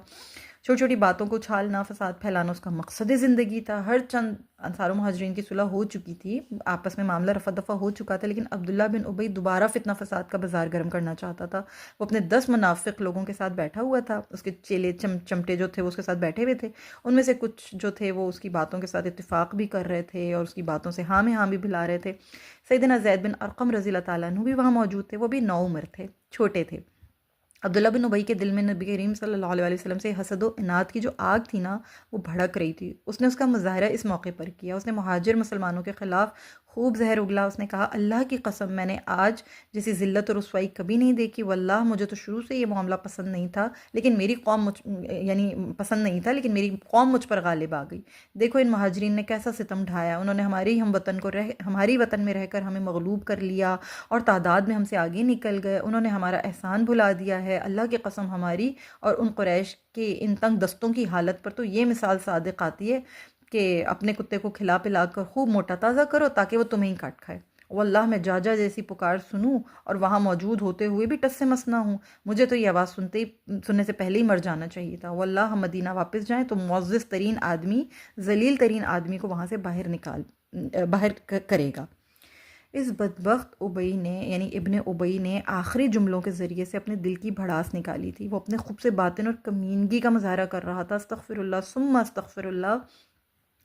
چھوٹی چھوٹی باتوں کو چھالنا، فساد پھیلانا اس کا مقصد زندگی تھا۔ ہر چند انصار و مہاجرین کی صلح ہو چکی تھی، آپس میں معاملہ رفع دفع ہو چکا تھا، لیکن عبداللہ بن ابی دوبارہ فتنہ فساد کا بازار گرم کرنا چاہتا تھا۔ وہ اپنے 10 منافق لوگوں کے ساتھ بیٹھا ہوا تھا، اس کے چیلے چمٹے جو تھے وہ اس کے ساتھ بیٹھے ہوئے تھے۔ ان میں سے کچھ جو تھے وہ اس کی باتوں کے ساتھ اتفاق بھی کر رہے تھے اور اس کی باتوں سے ہاں میں ہاں بھی بلا رہے تھے۔ سیدنا زید بن ارقم رضی اللہ تعالیٰ عنہ بھی وہاں موجود تھے، وہ بھی نوعمر تھے، چھوٹے تھے۔ عبداللہ بن ابی کے دل میں نبی کریم صلی اللہ علیہ وسلم سے حسد و اناد کی جو آگ تھی نا، وہ بھڑک رہی تھی۔ اس نے اس کا مظاہرہ اس موقع پر کیا، اس نے مہاجر مسلمانوں کے خلاف خوب زہر اگلا۔ اس نے کہا، اللہ کی قسم میں نے آج جیسی ذلت اور رسوائی کبھی نہیں دیکھی، واللہ مجھے تو شروع سے یہ معاملہ پسند نہیں تھا، لیکن میری قوم لیکن میری قوم مجھ پر غالب آ گئی۔ دیکھو ان مہاجرین نے کیسا ستم ڈھایا، انہوں نے ہماری وطن میں رہ کر ہمیں مغلوب کر لیا اور تعداد میں ہم سے آگے نکل گئے، انہوں نے ہمارا احسان بھلا دیا ہے۔ اللہ کی قسم ہماری اور ان قریش کے ان تنگ دستوں کی حالت پر تو یہ مثال صادق آتی ہے کہ اپنے کتے کو کھلا پلا کر خوب موٹا تازہ کرو تاکہ وہ تمہیں ہی کاٹ کھائے۔ واللہ میں جاجا جیسی پکار سنوں اور وہاں موجود ہوتے ہوئے بھی ٹس سے مس نہ ہوں، مجھے تو یہ آواز سننے سے پہلے ہی مر جانا چاہیے تھا۔ واللہ ہم مدینہ واپس جائیں تو معزز ترین آدمی، ذلیل ترین آدمی کو وہاں سے باہر کرے گا۔ اس بدبخت ابی نے یعنی ابن ابی نے آخری جملوں کے ذریعے سے اپنے دل کی بھڑاس نکالی تھی۔ وہ اپنے خوب سے باطن اور کمینگی کا مظاہرہ کر رہا تھا۔ استغفر اللہ ثم استغفر اللہ۔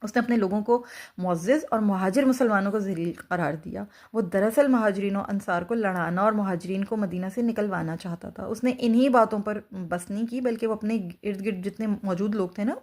اس نے اپنے لوگوں کو معزز اور مہاجر مسلمانوں کو ذلیل قرار دیا۔ وہ دراصل مہاجرین و انصار کو لڑانا اور مہاجرین کو مدینہ سے نکلوانا چاہتا تھا۔ اس نے انہی باتوں پر بس نہیں کی، بلکہ وہ اپنے ارد گرد جتنے موجود لوگ تھے نا،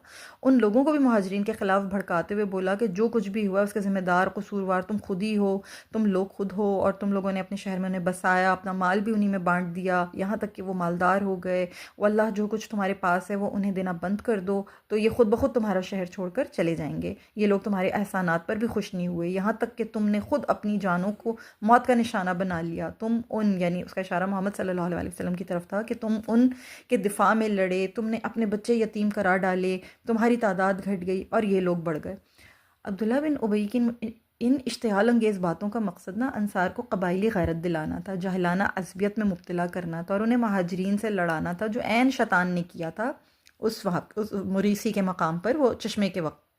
ان لوگوں کو بھی مہاجرین کے خلاف بھڑکاتے ہوئے بولا کہ جو کچھ بھی ہوا اس کے ذمہ دار قصوروار تم خود ہی ہو، تم لوگ خود ہو، اور تم لوگوں نے اپنے شہر میں انہیں بسایا، اپنا مال بھی انہی میں بانٹ دیا، یہاں تک کہ وہ مالدار ہو گئے۔ واللہ جو کچھ تمہارے پاس ہے وہ انہیں دینا بند کر دو تو یہ خود بخود تمہارا شہر چھوڑ کر چلے جائیں گے۔ یہ لوگ تمہارے احسانات پر بھی خوش نہیں ہوئے، یہاں تک کہ تم نے خود اپنی جانوں کو موت کا نشانہ بنا لیا۔ تم یعنی اس کا اشارہ محمد صلی اللہ علیہ وسلم کی طرف تھا کہ تم ان کے دفاع میں لڑے، تم نے اپنے بچے یتیم قرار ڈالے، تمہاری تعداد گھٹ گئی اور یہ لوگ بڑھ گئے۔ عبداللہ بن ابی کی ان اشتعال انگیز باتوں کا مقصد نا انصار کو قبائلی غیرت دلانا تھا، جاہلانہ عصبیت میں مبتلا کرنا تھا اور انہیں مہاجرین سے لڑانا تھا، جو عین شیطان نے کیا تھا اس وقت، اس مریسی کے مقام پر، وہ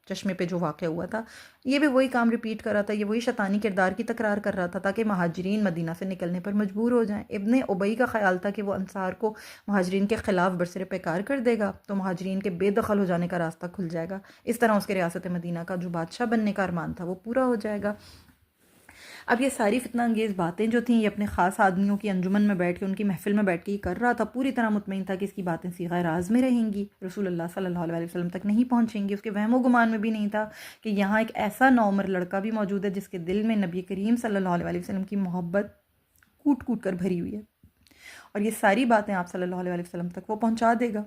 چشمے پہ جو واقع ہوا تھا۔ یہ بھی وہی کام ریپیٹ کر رہا تھا، یہ وہی شیطانی کردار کی تکرار کر رہا تھا تاکہ مہاجرین مدینہ سے نکلنے پر مجبور ہو جائیں۔ ابن ابی کا خیال تھا کہ وہ انصار کو مہاجرین کے خلاف برسر پیکار کر دے گا تو مہاجرین کے بے دخل ہو جانے کا راستہ کھل جائے گا، اس طرح اس کے ریاست مدینہ کا جو بادشاہ بننے کا ارمان تھا وہ پورا ہو جائے گا۔ اب یہ ساری فتنہ انگیز باتیں جو تھیں، یہ اپنے خاص آدمیوں کی انجمن میں بیٹھ کے، ان کی محفل میں بیٹھ کے یہ کر رہا تھا، پوری طرح مطمئن تھا کہ اس کی باتیں صیغہ راز میں رہیں گی، رسول اللہ صلی اللہ علیہ وسلم تک نہیں پہنچیں گی۔ اس کے وہم و گمان میں بھی نہیں تھا کہ یہاں ایک ایسا نوعمر لڑکا بھی موجود ہے جس کے دل میں نبی کریم صلی اللہ علیہ وسلم کی محبت کوٹ کوٹ کر بھری ہوئی ہے، اور یہ ساری باتیں آپ صلی اللہ علیہ وسلم تک وہ پہنچا دے گا۔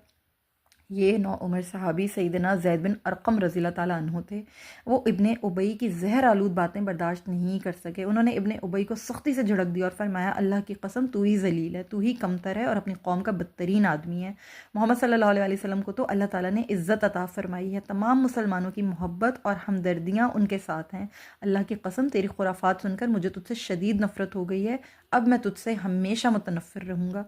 یہ نوعمر صحابی سیدنا زید بن ارقم رضی اللہ تعالیٰ عنہ تھے۔ وہ ابن ابی کی زہر آلود باتیں برداشت نہیں کر سکے۔ انہوں نے ابن ابی کو سختی سے جھڑک دیا اور فرمایا، اللہ کی قسم تو ہی ذلیل ہے، تو ہی کمتر ہے اور اپنی قوم کا بدترین آدمی ہے۔ محمد صلی اللہ علیہ وسلم کو تو اللہ تعالیٰ نے عزت عطا فرمائی ہے، تمام مسلمانوں کی محبت اور ہمدردیاں ان کے ساتھ ہیں۔ اللہ کی قسم تیری خرافات سن کر مجھے تجھ سے شدید نفرت ہو گئی ہے، اب میں تجھ سے ہمیشہ متنفر رہوں گا۔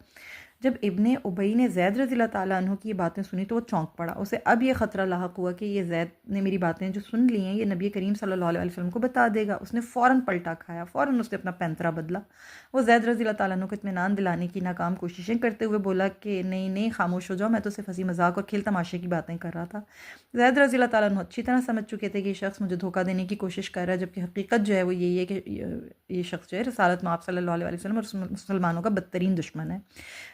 جب ابن ابی نے زید رضی اللہ تعالیٰ عنہ کی یہ باتیں سنی تو وہ چونک پڑا۔ اسے اب یہ خطرہ لاحق ہوا کہ یہ زید نے میری باتیں جو سن لی ہیں یہ نبی کریم صلی اللہ علیہ وسلم کو بتا دے گا۔ اس نے فوراً پلٹا کھایا، فوراً اس نے اپنا پینترا بدلا۔ وہ زید رضی اللہ تعالیٰ عنہ کو اطمینان دلانے کی ناکام کوششیں کرتے ہوئے بولا کہ نہیں خاموش ہو جاؤ، میں تو صرف ہنسی مذاق اور کھیل تماشے کی باتیں کر رہا تھا۔ زید رضی اللہ تعالیٰ عنہ اچھی طرح سمجھ چکے تھے کہ یہ شخص مجھے دھوکہ دینے کی کوشش کر رہا ہے، جبکہ حقیقت جو ہے وہ یہی ہے کہ یہ شخص جو ہے رسالت میں آپ صلی اللہ علیہ وسلم اور مسلمانوں کا بدترین دشمن ہے۔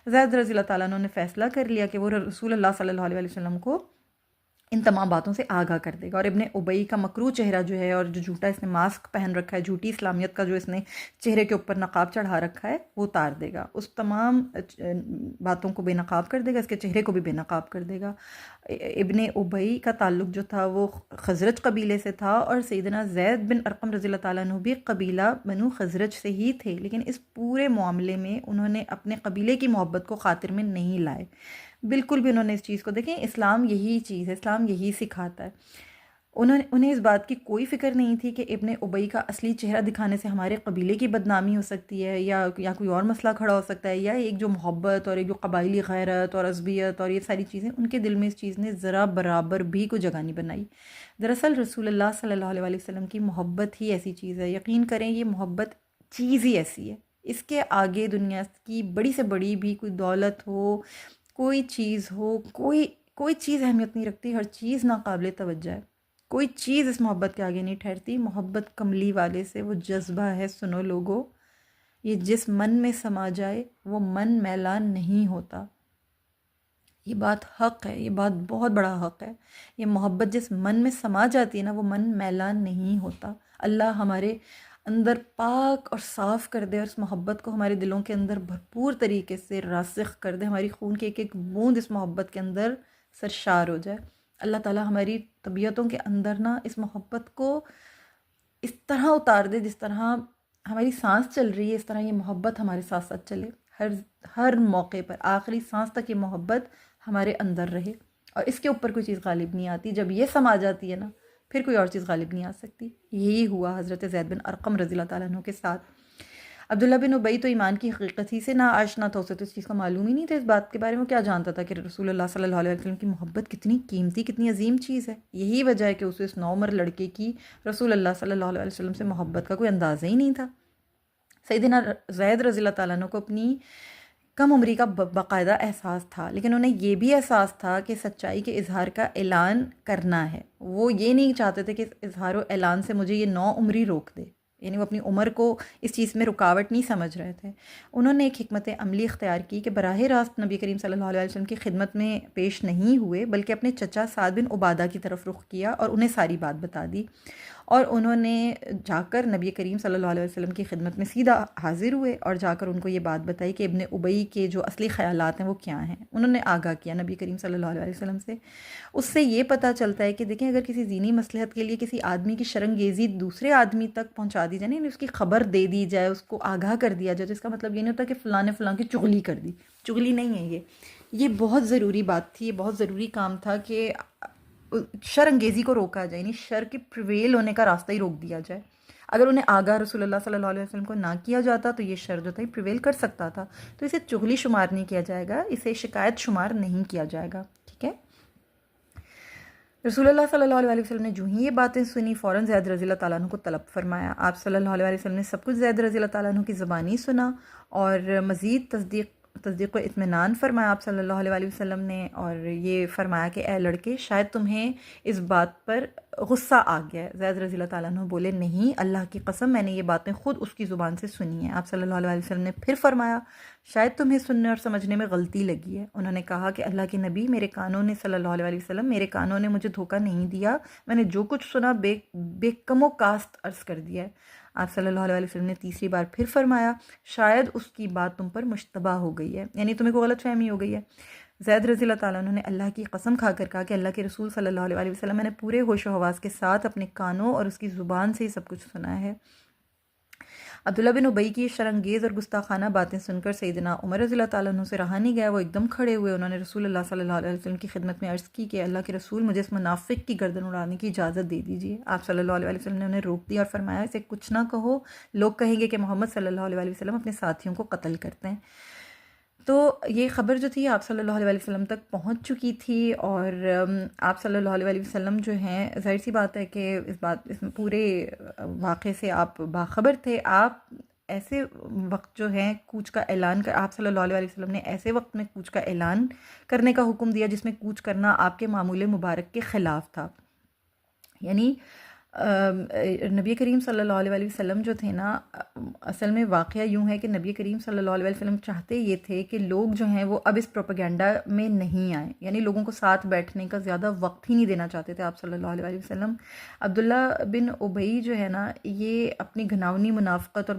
زید رضی اللہ تعالیٰ عنہ نے فیصلہ کر لیا کہ وہ رسول اللہ صلی اللہ علیہ وسلم کو ان تمام باتوں سے آگاہ کر دے گا، اور ابن ابی کا مکروہ چہرہ جو ہے اور جو جھوٹا اس نے ماسک پہن رکھا ہے، جھوٹی اسلامیت کا جو اس نے چہرے کے اوپر نقاب چڑھا رکھا ہے، وہ اتار دے گا، اس تمام باتوں کو بے نقاب کر دے گا، اس کے چہرے کو بھی بے نقاب کر دے گا۔ ابن ابی کا تعلق جو تھا وہ خزرج قبیلے سے تھا، اور سیدنا زید بن ارقم رضی اللہ تعالیٰ عنہ بھی قبیلہ بنو خزرج سے ہی تھے، لیکن اس پورے معاملے میں انہوں نے اپنے قبیلے کی محبت کو خاطر میں نہیں لائے، بالکل بھی انہوں نے اس چیز کو، دیکھیں اسلام یہی چیز ہے، اسلام یہی سکھاتا ہے۔ انہیں اس بات کی کوئی فکر نہیں تھی کہ ابن ابی کا اصلی چہرہ دکھانے سے ہمارے قبیلے کی بدنامی ہو سکتی ہے، یا کوئی اور مسئلہ کھڑا ہو سکتا ہے، یا ایک جو محبت اور ایک جو قبائلی غیرت اور عصبیت اور یہ ساری چیزیں، ان کے دل میں اس چیز نے ذرا برابر بھی کوئی جگہ نہیں بنائی۔ دراصل رسول اللہ صلی اللہ علیہ وسلم کی محبت ہی ایسی چیز ہے، یقین کریں یہ محبت چیز ہی ایسی ہے، اس کے آگے دنیا کی بڑی سے بڑی بھی کوئی دولت ہو، کوئی چیز ہو، کوئی چیز اہمیت نہیں رکھتی، ہر چیز ناقابل توجہ ہے، کوئی چیز اس محبت کے آگے نہیں ٹھہرتی۔ محبت کملی والے سے وہ جذبہ ہے، سنو لوگو، یہ جس من میں سما جائے وہ من میلان نہیں ہوتا۔ یہ بات حق ہے، یہ بات بہت بڑا حق ہے۔ یہ محبت جس من میں سما جاتی ہے نا، وہ من میلان نہیں ہوتا۔ اللہ ہمارے اندر پاک اور صاف کر دے، اور اس محبت کو ہمارے دلوں کے اندر بھرپور طریقے سے راسخ کر دے، ہماری خون کی ایک ایک بوند اس محبت کے اندر سرشار ہو جائے۔ اللہ تعالیٰ ہماری طبیعتوں کے اندر نا اس محبت کو اس طرح اتار دے، جس طرح ہماری سانس چل رہی ہے اس طرح یہ محبت ہمارے ساتھ ساتھ چلے، ہر موقع پر آخری سانس تک یہ محبت ہمارے اندر رہے، اور اس کے اوپر کوئی چیز غالب نہیں آتی۔ جب یہ سما جاتی ہے نا، پھر کوئی اور چیز غالب نہیں آ سکتی۔ یہی ہوا حضرت زید بن ارقم رضی اللہ تعالیٰ عنہ کے ساتھ۔ عبداللہ بن ابی تو ایمان کی حقیقت ہی سے نا آشنا تھا، اسے تو اس چیز کا معلوم ہی نہیں تھا، اس بات کے بارے میں کیا جانتا تھا کہ رسول اللہ صلی اللہ علیہ وسلم کی محبت کتنی قیمتی، کتنی عظیم چیز ہے۔ یہی وجہ ہے کہ اسے اس نوعمر لڑکے کی رسول اللہ صلی اللہ علیہ وسلم سے محبت کا کوئی اندازہ ہی نہیں تھا۔ سیدنا زید رضی اللہ تعالیٰ عنہ کو اپنی کم عمری کا باقاعدہ احساس تھا، لیکن انہیں یہ بھی احساس تھا کہ سچائی کے اظہار کا اعلان کرنا ہے۔ وہ یہ نہیں چاہتے تھے کہ اس اظہار و اعلان سے مجھے یہ نو عمری روک دے، یعنی وہ اپنی عمر کو اس چیز میں رکاوٹ نہیں سمجھ رہے تھے۔ انہوں نے ایک حکمت عملی اختیار کی کہ براہ راست نبی کریم صلی اللہ علیہ وسلم کی خدمت میں پیش نہیں ہوئے، بلکہ اپنے چچا سعد بن عبادہ کی طرف رخ کیا اور انہیں ساری بات بتا دی، اور انہوں نے جا کر نبی کریم صلی اللہ علیہ وسلم کی خدمت میں سیدھا حاضر ہوئے اور جا کر ان کو یہ بات بتائی کہ ابن ابی کے جو اصلی خیالات ہیں وہ کیا ہیں۔ انہوں نے آگاہ کیا نبی کریم صلی اللہ علیہ وسلم سے۔ اس سے یہ پتہ چلتا ہے کہ دیکھیں، اگر کسی دینی مصلحت کے لیے کسی آدمی کی شرنگیزی دوسرے آدمی تک پہنچا دی جائے، یعنی اس کی خبر دے دی جائے، اس کو آگاہ کر دیا جائے، تو اس کا مطلب یہ نہیں ہوتا کہ فلاں نے فلاں کی چغلی کر دی۔ چغلی نہیں ہے یہ بہت ضروری بات تھی، یہ بہت ضروری کام تھا کہ شر انگیزی کو روکا جائے، یعنی شر کے پریویل ہونے کا راستہ ہی روک دیا جائے۔ اگر انہیں آگاہ رسول اللہ صلی اللہ علیہ وسلم کو نہ کیا جاتا تو یہ شر جو تھا یہ پریویل کر سکتا تھا، تو اسے چغلی شمار نہیں کیا جائے گا، اسے شکایت شمار نہیں کیا جائے گا، ٹھیک ہے۔ رسول اللہ صلی اللہ علیہ وسلم نے جو ہی یہ باتیں سنی، فوراً زید رضی اللہ تعالیٰ عنہ کو طلب فرمایا۔ آپ صلی اللہ علیہ وسلم نے سب کچھ زید رضی اللہ تعالیٰ عنہ کی زبانی سنا، اور مزید تصدیق و اطمینان فرمایا آپ صلی اللہ علیہ وسلم نے، اور یہ فرمایا کہ اے لڑکے، شاید تمہیں اس بات پر غصہ آ گیا ہے۔ زید رضی اللہ تعالیٰ عنہ بولے، نہیں، اللہ کی قسم میں نے یہ باتیں خود اس کی زبان سے سنی ہیں۔ آپ صلی اللہ علیہ وسلم نے پھر فرمایا، شاید تمہیں سننے اور سمجھنے میں غلطی لگی ہے۔ انہوں نے کہا کہ اللہ کے نبی، میرے کانوں نے صلی اللہ علیہ وسلم میرے کانوں نے مجھے دھوکہ نہیں دیا، میں نے جو کچھ سنا بے کم و کاست عرض کر دیا ہے۔ آپ صلی اللہ علیہ وسلم نے تیسری بار پھر فرمایا، شاید اس کی بات تم پر مشتبہ ہو گئی ہے، یعنی تمہیں کوئی غلط فہمی ہو گئی ہے۔ زید رضی اللہ تعالیٰ عنہ نے اللہ کی قسم کھا کر کہا کہ اللہ کے رسول صلی اللہ علیہ وسلم، میں نے پورے ہوش و حواس کے ساتھ اپنے کانوں اور اس کی زبان سے یہ سب کچھ سنا ہے۔ عبداللہ بن ابی کی شرنگیز اور گستاخانہ باتیں سن کر سیدنا عمر رضی اللہ تعالیٰ عنہ سے رہا نہیں گیا، وہ ایک دم کھڑے ہوئے، انہوں نے رسول اللہ صلی اللہ علیہ وسلم کی خدمت میں عرض کی کہ اللہ کے رسول، مجھے اس منافق کی گردن اڑانے کی اجازت دے دیجیے۔ آپ صلی اللہ علیہ وسلم نے انہیں روک دیا اور فرمایا، اسے کچھ نہ کہو، لوگ کہیں گے کہ محمد صلی اللہ علیہ وسلم اپنے ساتھیوں کو قتل کرتے ہیں۔ تو یہ خبر جو تھی آپ صلی اللہ علیہ وسلم تک پہنچ چکی تھی، اور آپ صلی اللہ علیہ وسلم جو ہیں، ظاہر سی بات ہے کہ اس پورے واقعے سے آپ باخبر تھے۔ آپ ایسے وقت جو ہے کوچ کا اعلان آپ صلی اللہ علیہ وسلم نے ایسے وقت میں کوچ کا اعلان کرنے کا حکم دیا جس میں کوچ کرنا آپ کے معمول مبارک کے خلاف تھا، یعنی نبی کریم صلی اللہ علیہ وسلم جو تھے نا، اصل میں واقعہ یوں ہے کہ نبی کریم صلی اللہ علیہ وسلم چاہتے یہ تھے کہ لوگ جو ہیں وہ اب اس پروپیگنڈا میں نہیں آئیں، یعنی لوگوں کو ساتھ بیٹھنے کا زیادہ وقت ہی نہیں دینا چاہتے تھے آپ صلی اللہ علیہ وسلم۔ عبداللہ بن ابی جو ہے نا، یہ اپنی گھناؤنی منافقت اور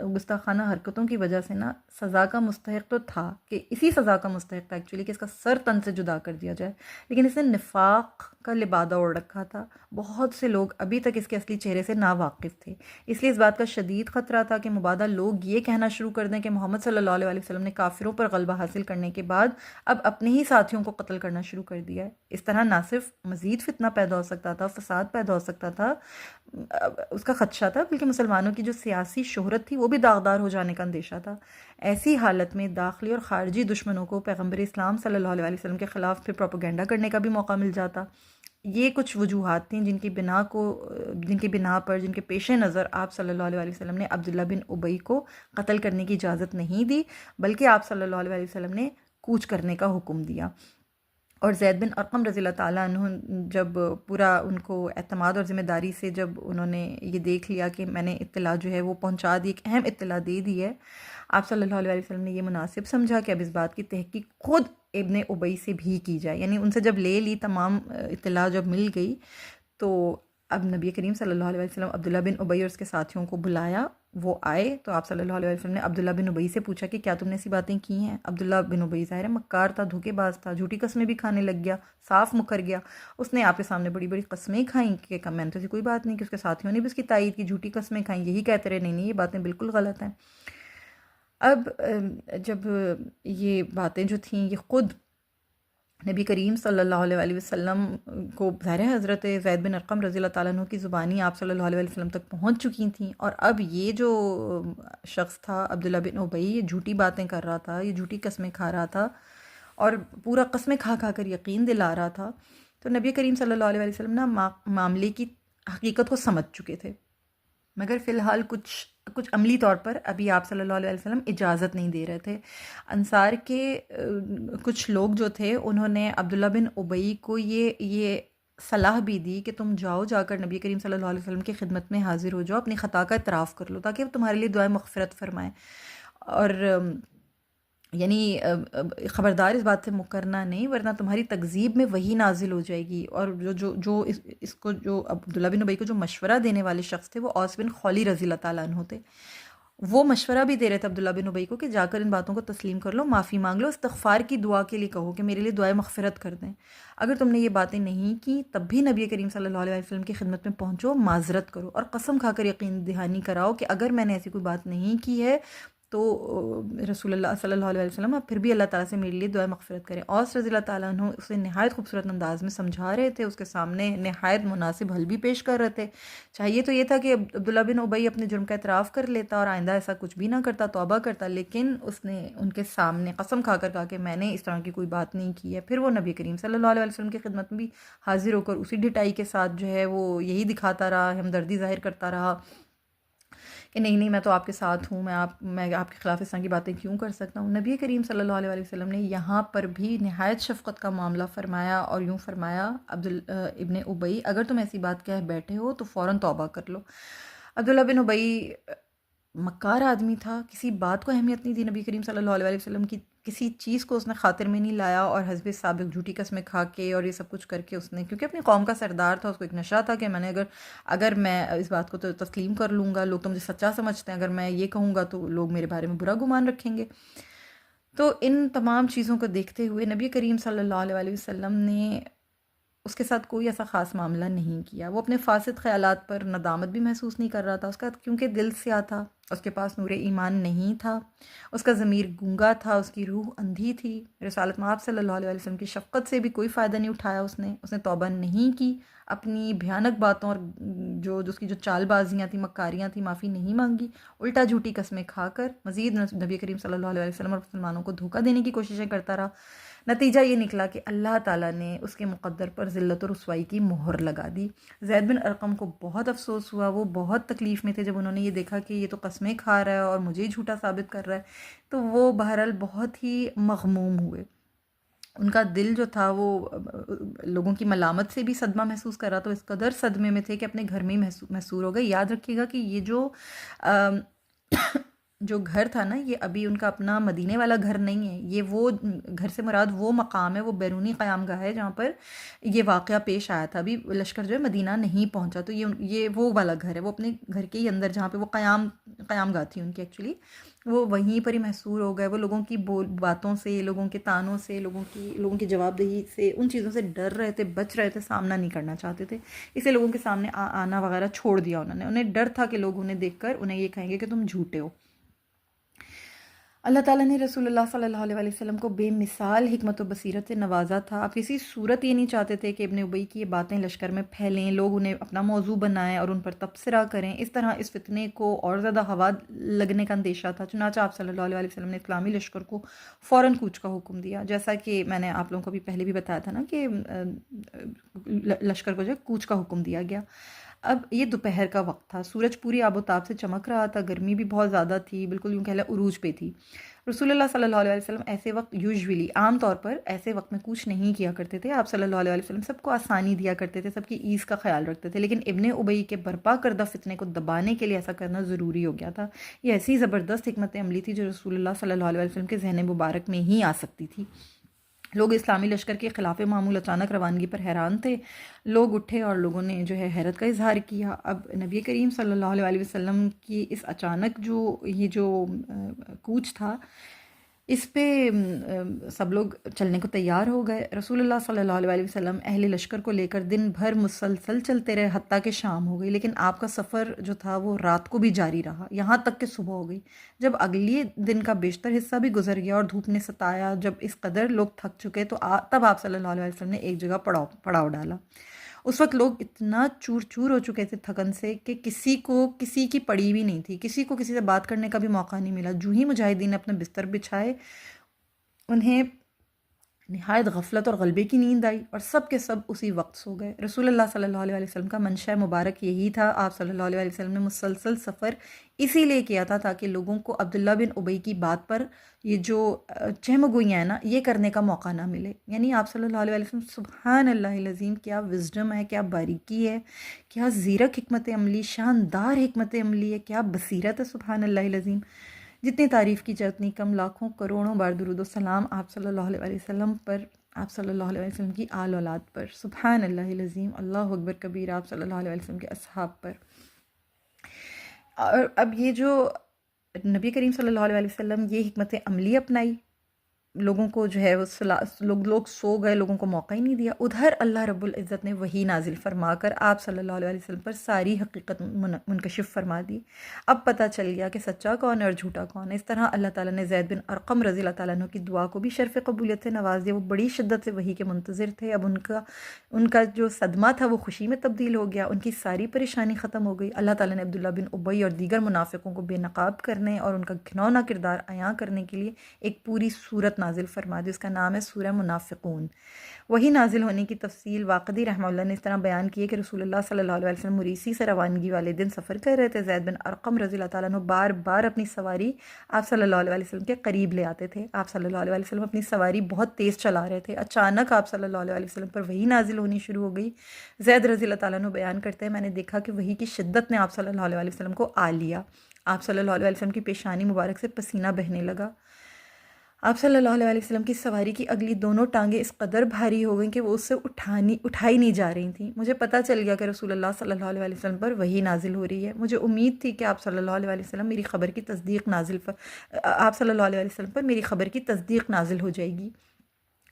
گستاخانہ حرکتوں کی وجہ سے نا سزا کا مستحق تو تھا، کہ اسی سزا کا مستحق تھا ایکچولی، کہ اس کا سر تن سے جدا کر دیا جائے، لیکن اس نے نفاق کا لبادہ اوڑھ رکھا تھا۔ بہت سے لوگ ابھی ابھی تک اس کے اصلی چہرے سے ناواقف تھے، اس لیے اس بات کا شدید خطرہ تھا کہ مبادا لوگ یہ کہنا شروع کر دیں کہ محمد صلی اللہ علیہ وسلم نے کافروں پر غلبہ حاصل کرنے کے بعد اب اپنے ہی ساتھیوں کو قتل کرنا شروع کر دیا ہے۔ اس طرح نہ صرف مزید فتنہ پیدا ہو سکتا تھا، فساد پیدا ہو سکتا تھا، اس کا خدشہ تھا، بلکہ مسلمانوں کی جو سیاسی شہرت تھی وہ بھی داغدار ہو جانے کا اندیشہ تھا۔ ایسی حالت میں داخلی اور خارجی دشمنوں کو پیغمبر اسلام صلی اللہ علیہ وسلم کے خلاف پھر پروپیگنڈا کرنے کا بھی موقع مل جاتا۔ یہ کچھ وجوہات تھیں جن کی بنا پر جن کے پیش نظر آپ صلی اللہ علیہ وسلم نے عبداللہ بن ابی کو قتل کرنے کی اجازت نہیں دی، بلکہ آپ صلی اللہ علیہ وسلم نے کوچ کرنے کا حکم دیا۔ اور زید بن ارقم رضی اللہ تعالیٰ عنہ جب پورا ان کو اعتماد اور ذمہ داری سے جب انہوں نے یہ دیکھ لیا کہ میں نے اطلاع جو ہے وہ پہنچا دی، ایک اہم اطلاع دے دی ہے، آپ صلی اللہ علیہ وسلم نے یہ مناسب سمجھا کہ اب اس بات کی تحقیق خود ابن ابی سے بھی کی جائے۔ یعنی ان سے جب لے لی تمام اطلاع جب مل گئی تو اب نبی کریم صلی اللہ علیہ وسلم عبداللہ بن ابی اور اس کے ساتھیوں کو بلایا، وہ آئے تو آپ صلی اللہ علیہ وسلم نے عبداللہ بن ابی سے پوچھا کہ کیا تم نے ایسی باتیں کی ہیں؟ عبداللہ بن ابی ظاہر ہے مکار تھا، دھوکے باز تھا، جھوٹی قسمیں بھی کھانے لگ گیا، صاف مکر گیا۔ اس نے آپ کے سامنے بڑی بڑی قسمیں کھائیں کہ میں نے تو ایسی کوئی بات نہیں، کہ اس کے ساتھیوں نے بھی اس کی تائید کی، جھوٹی قسمیں کھائیں، یہی کہتے رہے نہیں یہ باتیں بالکل غلط ہیں۔ اب جب یہ باتیں جو تھیں یہ خود نبی کریم صلی اللہ علیہ وسلم کو ظاہر ہے حضرت زید بن ارقم رضی اللہ تعالیٰ عنہ کی زبانی آپ صلی اللہ علیہ وسلم تک پہنچ چکی تھیں، اور اب یہ جو شخص تھا عبداللہ بن ابی یہ جھوٹی باتیں کر رہا تھا، یہ جھوٹی قسمیں کھا رہا تھا اور پورا قسمیں کھا کھا کر یقین دلا رہا تھا، تو نبی کریم صلی اللہ علیہ وسلم نا معاملے کی حقیقت کو سمجھ چکے تھے، مگر فی الحال کچھ عملی طور پر ابھی آپ صلی اللہ علیہ وسلم اجازت نہیں دے رہے تھے۔ انصار کے کچھ لوگ جو تھے انہوں نے عبداللہ بن ابی کو یہ صلاح بھی دی کہ تم جا کر نبی کریم صلی اللہ علیہ وسلم کی خدمت میں حاضر ہو جاؤ، اپنی خطا کا اعتراف کر لو تاکہ وہ تمہارے لیے دعائے مغفرت فرمائیں، اور یعنی خبردار اس بات سے مکرنا نہیں ورنہ تمہاری تکذیب میں وہی نازل ہو جائے گی۔ اور جو اس کو جو عبداللہ بن ابی کو جو مشورہ دینے والے شخص تھے وہ اوس بن خولی رضی اللہ تعالیٰ عنہ تھے، وہ مشورہ بھی دے رہے تھے عبداللہ بن ابی کو کہ جا کر ان باتوں کو تسلیم کر لو، معافی مانگ لو، استغفار کی دعا کے لیے کہو کہ میرے لیے دعائے مغفرت کر دیں، اگر تم نے یہ باتیں نہیں کی تب بھی نبی کریم صلی اللہ علیہ وسلم کی خدمت میں پہنچو، معذرت کرو اور قسم کھا کر یقین دہانی کراؤ کہ اگر میں نے ایسی کوئی بات نہیں کی ہے تو رسول اللہ صلی اللہ علیہ وسلم اب پھر بھی اللہ تعالیٰ سے میرے لیے دعائے مغفرت کریں۔ اوس رضی اللہ تعالیٰ عنہ اسے نہایت خوبصورت انداز میں سمجھا رہے تھے، اس کے سامنے نہایت مناسب حل بھی پیش کر رہے تھے۔ چاہیے تو یہ تھا کہ عبداللہ بن ابی اپنے جرم کا اعتراف کر لیتا اور آئندہ ایسا کچھ بھی نہ کرتا، توبہ کرتا، لیکن اس نے ان کے سامنے قسم کھا کر کہا کہ میں نے اس طرح کی کوئی بات نہیں کی ہے۔ پھر وہ نبی کریم صلی اللہ علیہ وسلم کی خدمت میں بھی حاضر ہو کر اسی ڈٹائی کے ساتھ جو ہے وہ یہی دکھاتا رہا، ہمدردی ظاہر کرتا رہا کہ نہیں میں تو آپ کے ساتھ ہوں، میں آپ کے خلاف اس طرح کی باتیں کیوں کر سکتا ہوں۔ نبی کریم صلی اللہ علیہ وسلم نے یہاں پر بھی نہایت شفقت کا معاملہ فرمایا اور یوں فرمایا ابن ابی اگر تم ایسی بات کہہ بیٹھے ہو تو فوراً توبہ کر لو۔ عبداللہ بن ابی مکار آدمی تھا، کسی بات کو اہمیت نہیں دی نبی کریم صلی اللہ علیہ وسلم کی، کسی چیز کو اس نے خاطر میں نہیں لایا، اور حسب سابق جھوٹی قسمیں کھا کے اور یہ سب کچھ کر کے اس نے، کیونکہ اپنی قوم کا سردار تھا، اس کو ایک نشہ تھا کہ میں نے اگر میں اس بات کو تو تسلیم کر لوں گا، لوگ تو مجھے سچا سمجھتے ہیں، اگر میں یہ کہوں گا تو لوگ میرے بارے میں برا گمان رکھیں گے۔ تو ان تمام چیزوں کو دیکھتے ہوئے نبی کریم صلی اللہ علیہ وسلم نے اس کے ساتھ کوئی ایسا خاص معاملہ نہیں کیا۔ وہ اپنے فاسد خیالات پر ندامت بھی محسوس نہیں کر رہا تھا، اس کا کیونکہ دل سیاہ تھا، اس کے پاس نور ایمان نہیں تھا، اس کا ضمیر گونگا تھا، اس کی روح اندھی تھی، رسالت مآب صلی اللہ علیہ وسلم کی شفقت سے بھی کوئی فائدہ نہیں اٹھایا اس نے توبہ نہیں کی، اپنی بھیانک باتوں اور جو اس کی جو چال بازیاں تھیں، مکاریاں تھیں، معافی نہیں مانگی، الٹا جھوٹی قسمیں کھا کر مزید نبی کریم صلی اللہ علیہ وسلم اور مسلمانوں کو دھوکہ دینے کی کوششیں کرتا رہا۔ نتیجہ یہ نکلا کہ اللہ تعالیٰ نے اس کے مقدر پر ذلت و رسوائی کی مہر لگا دی۔ زید بن ارقم کو بہت افسوس ہوا، وہ بہت تکلیف میں تھے جب انہوں نے یہ دیکھا کہ یہ تو قسمیں کھا رہا ہے اور مجھے ہی جھوٹا ثابت کر رہا ہے، تو وہ بہرحال بہت ہی مغموم ہوئے۔ ان کا دل جو تھا وہ لوگوں کی ملامت سے بھی صدمہ محسوس کر رہا، تو اس قدر صدمے میں تھے کہ اپنے گھر میں ہی محصور ہو گئے۔ یاد رکھیے گا کہ یہ جو گھر تھا نا، یہ ابھی ان کا اپنا مدینے والا گھر نہیں ہے، یہ وہ گھر سے مراد وہ مقام ہے، وہ بیرونی قیام گاہ ہے جہاں پر یہ واقعہ پیش آیا تھا۔ ابھی لشکر جو ہے مدینہ نہیں پہنچا، تو یہ وہ والا گھر ہے، وہ اپنے گھر کے ہی اندر جہاں پہ وہ قیام گاہ تھی ان کی ایکچولی، وہ وہیں پر ہی محصور ہو گئے. وہ لوگوں کی باتوں سے، لوگوں کے طعنوں سے، لوگوں کی جواب دہی سے، ان چیزوں سے ڈر رہے تھے، بچ رہے تھے، سامنا نہیں کرنا چاہتے تھے. اسے لوگوں کے سامنے آنا وغیرہ چھوڑ دیا انہوں نے. انہیں ڈر تھا کہ لوگ انہیں دیکھ کر انہیں یہ کہیں گے کہ تم جھوٹے ہو. اللہ تعالیٰ نے رسول اللہ صلی اللہ علیہ وسلم کو بے مثال حکمت و بصیرت سے نوازا تھا. آپ کسی صورت یہ نہیں چاہتے تھے کہ ابن ابی کی یہ باتیں لشکر میں پھیلیں، لوگ انہیں اپنا موضوع بنائیں اور ان پر تبصرہ کریں. اس طرح اس فتنے کو اور زیادہ ہوا لگنے کا اندیشہ تھا. چنانچہ آپ صلی اللہ علیہ وسلم نے اسلامی لشکر کو فوراً کوچ کا حکم دیا، جیسا کہ میں نے آپ لوگوں کو بھی پہلے بھی بتایا تھا نا کہ لشکر کو جو کوچ کا حکم دیا گیا. اب یہ دوپہر کا وقت تھا، سورج پوری آب و تاب سے چمک رہا تھا، گرمی بھی بہت زیادہ تھی، بالکل یوں کہہ لیں عروج پہ تھی. رسول اللہ صلی اللہ علیہ وسلم ایسے وقت یوزولی عام طور پر ایسے وقت میں کوچ نہیں کیا کرتے تھے. آپ صلی اللہ علیہ وسلم سب کو آسانی دیا کرتے تھے، سب کی ایز کا خیال رکھتے تھے، لیکن ابن ابی کے برپا کردہ فتنے کو دبانے کے لیے ایسا کرنا ضروری ہو گیا تھا. یہ ایسی زبردست حکمت عملی تھی جو رسول اللہ صلی اللہ علیہ وسلم کے ذہن مبارک میں ہی آ سکتی تھی. لوگ اسلامی لشکر کے خلاف معمول اچانک روانگی پر حیران تھے. لوگ اٹھے اور لوگوں نے جو ہے حیرت کا اظہار کیا. اب نبی کریم صلی اللہ علیہ وسلم کی اس اچانک جو کوچ تھا، اس پہ سب لوگ چلنے کو تیار ہو گئے. رسول اللہ صلی اللہ علیہ وسلم اہل لشکر کو لے کر دن بھر مسلسل چلتے رہے حتیٰ کہ شام ہو گئی، لیکن آپ کا سفر جو تھا وہ رات کو بھی جاری رہا یہاں تک کہ صبح ہو گئی. جب اگلی دن کا بیشتر حصہ بھی گزر گیا اور دھوپ نے ستایا، جب اس قدر لوگ تھک چکے تو تب آپ صلی اللہ علیہ وسلم نے ایک جگہ پڑاؤ ڈالا. اس وقت لوگ اتنا چور چور ہو چکے تھے تھکن سے کہ کسی کی پڑی بھی نہیں تھی، کسی کو کسی سے بات کرنے کا بھی موقع نہیں ملا. جو ہی مجاہدین نے اپنے بستر بچھائے، انہیں نہایت غفلت اور غلبے کی نیند آئی اور سب کے سب اسی وقت سو گئے. رسول اللہ صلی اللہ علیہ وسلم کا منشا مبارک یہی تھا. آپ صلی اللہ علیہ وسلم نے مسلسل سفر اسی لیے کیا تھا تاکہ لوگوں کو عبداللہ بن ابی کی بات پر یہ جو چہمگوئیاں ہیں نا، یہ کرنے کا موقع نہ ملے. یعنی آپ صلی اللہ علیہ وسلم سبحان اللہ العظیم، کیا وزڈم ہے، کیا باریکی ہے، کیا زیرک حکمت عملی، شاندار حکمت عملی ہے، کیا بصیرت ہے، سبحان اللہ العظیم. جتنی تعریف کی جائے اتنی کم. لاکھوں کروڑوں بار درود و سلام آپ صلی اللہ علیہ وسلم پر، آپ صلی اللہ علیہ وسلم کی آل اولاد پر. سبحان اللہ العظیم، اللہ اکبر کبیر. آپ صلی اللہ علیہ وسلم کے اصحاب پر. اور اب یہ جو نبی کریم صلی اللہ علیہ وسلم یہ حکمت عملی اپنائی، لوگوں کو جو ہے وہ لوگ سو گئے، لوگوں کو موقع ہی نہیں دیا. ادھر اللہ رب العزت نے وحی نازل فرما کر آپ صلی اللہ علیہ وسلم پر ساری حقیقت منکشف فرما دی. اب پتہ چل گیا کہ سچا کون ہے اور جھوٹا کون ہے. اس طرح اللہ تعالیٰ نے زید بن ارقم رضی اللہ تعالیٰ عنہ کی دعا کو بھی شرف قبولیت سے نواز دیا. وہ بڑی شدت سے وحی کے منتظر تھے. اب ان کا جو صدمہ تھا وہ خوشی میں تبدیل ہو گیا، ان کی ساری پریشانی ختم ہو گئی. اللہ تعالیٰ نے عبداللہ بن ابی اور دیگر منافقوں کو بے نقاب کرنے اور ان کا گھناؤنا کردار عیاں کرنے کے لیے ایک پوری سورت نازل فرما دی. اس کا نام ہے سورہ منافقون. وہی نازل ہونے کی تفصیل واقدی رحمہ اللہ نے اس طرح بیان کی ہے کہ رسول اللہ صلی اللہ علیہ وسلم مریسی سے روانگی والے دن سفر کر رہے تھے. زید بن ارقم رضی اللہ تعالیٰ عنہ بار بار اپنی سواری آپ صلی اللہ علیہ وسلم کے قریب لے آتے تھے. آپ صلی اللہ علیہ وسلم اپنی سواری بہت تیز چلا رہے تھے. اچانک آپ صلی اللہ علیہ وسلم پر وہی نازل ہونی شروع ہو گئی. زید رضی اللہ تعالیٰ عنہ بیان کرتے ہیں، میں نے دیکھا کہ وہی کی شدت نے آپ صلی اللہ علیہ وسلم کو آ لیا. آپ صلی اللہ علیہ وسلم کی پیشانی مبارک سے پسینہ بہنے لگا. آپ صلی اللہ علیہ وسلم کی سواری کی اگلی دونوں ٹانگیں اس قدر بھاری ہو گئیں کہ وہ اس سے اٹھائی نہیں جا رہی تھیں. مجھے پتہ چل گیا کہ رسول اللہ صلی اللہ علیہ وسلم پر وحی نازل ہو رہی ہے. مجھے امید تھی کہ آپ صلی اللہ علیہ وسلم میری خبر کی تصدیق آپ صلی اللہ علیہ وسلم پر میری خبر کی تصدیق نازل ہو جائے گی.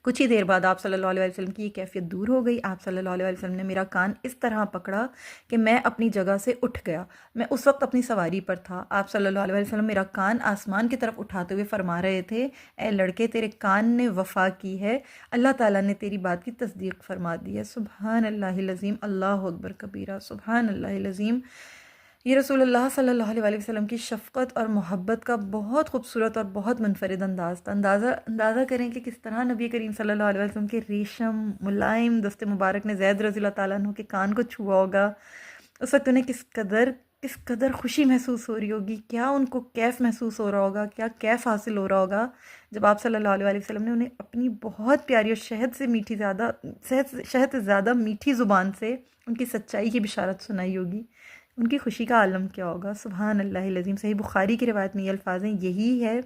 کچھ ہی دیر بعد آپ صلی اللہ علیہ وسلم کی یہ کیفیت دور ہو گئی. آپ صلی اللہ علیہ وسلم نے میرا کان اس طرح پکڑا کہ میں اپنی جگہ سے اٹھ گیا. میں اس وقت اپنی سواری پر تھا. آپ صلی اللہ علیہ وسلم میرا کان آسمان کی طرف اٹھاتے ہوئے فرما رہے تھے، اے لڑکے، تیرے کان نے وفا کی ہے، اللہ تعالیٰ نے تیری بات کی تصدیق فرما دی ہے. سبحان اللہ العظیم، اللہ اکبر کبیرہ، سبحان اللہ العظیم. یہ رسول اللہ صلی اللہ علیہ وسلم کی شفقت اور محبت کا بہت خوبصورت اور بہت منفرد انداز تھا. اندازہ کریں کہ کس طرح نبی کریم صلی اللہ علیہ وسلم کے ریشم ملائم دست مبارک نے زید رضی اللہ تعالیٰ عنہ کے کان کو چھوا ہوگا. اس وقت انہیں کس قدر خوشی محسوس ہو رہی ہوگی، کیا ان کو کیف محسوس ہو رہا ہوگا، کیا کیف حاصل ہو رہا ہوگا جب آپ صلی اللہ علیہ وسلم نے انہیں اپنی بہت پیاری اور شہد سے زیادہ میٹھی زبان سے ان کی سچائی کی بشارت سنائی ہوگی. ان کی خوشی کا عالم کیا ہوگا. سبحان اللہ العظیم. صحیح بخاری کی روایت میں یہ الفاظ ہیں، یہی ہے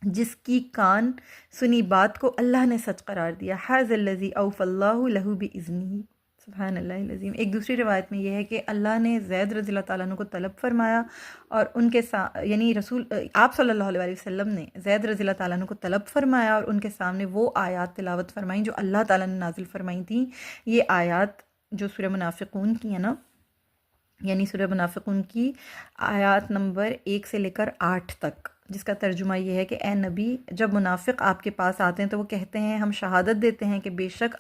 جس کی کان سنی بات کو اللہ نے سچ قرار دیا. حاذ الذی اوفى اللہ لہ باذنہ. سبحان اللہ العظیم۔ ایک دوسری روایت میں یہ ہے کہ اللہ نے زید رضی اللہ تعالیٰ عنہ کو طلب فرمایا اور ان کے یعنی آپ صلی اللہ علیہ وسلم نے زید رضی اللہ تعالیٰ عنہ کو طلب فرمایا اور ان کے سامنے وہ آیات تلاوت فرمائیں جو اللہ تعالیٰ نے نازل فرمائی تھیں۔ یہ آیات جو سورہ منافقون کی ہیں نا، یعنی سورہ منافقون کی آیات نمبر 1 سے لے کر 8 تک، جس کا ترجمہ یہ ہے کہ اے نبی، جب منافق آپ کے پاس آتے ہیں تو وہ کہتے ہیں، ہم شہادت دیتے ہیں کہ بے شک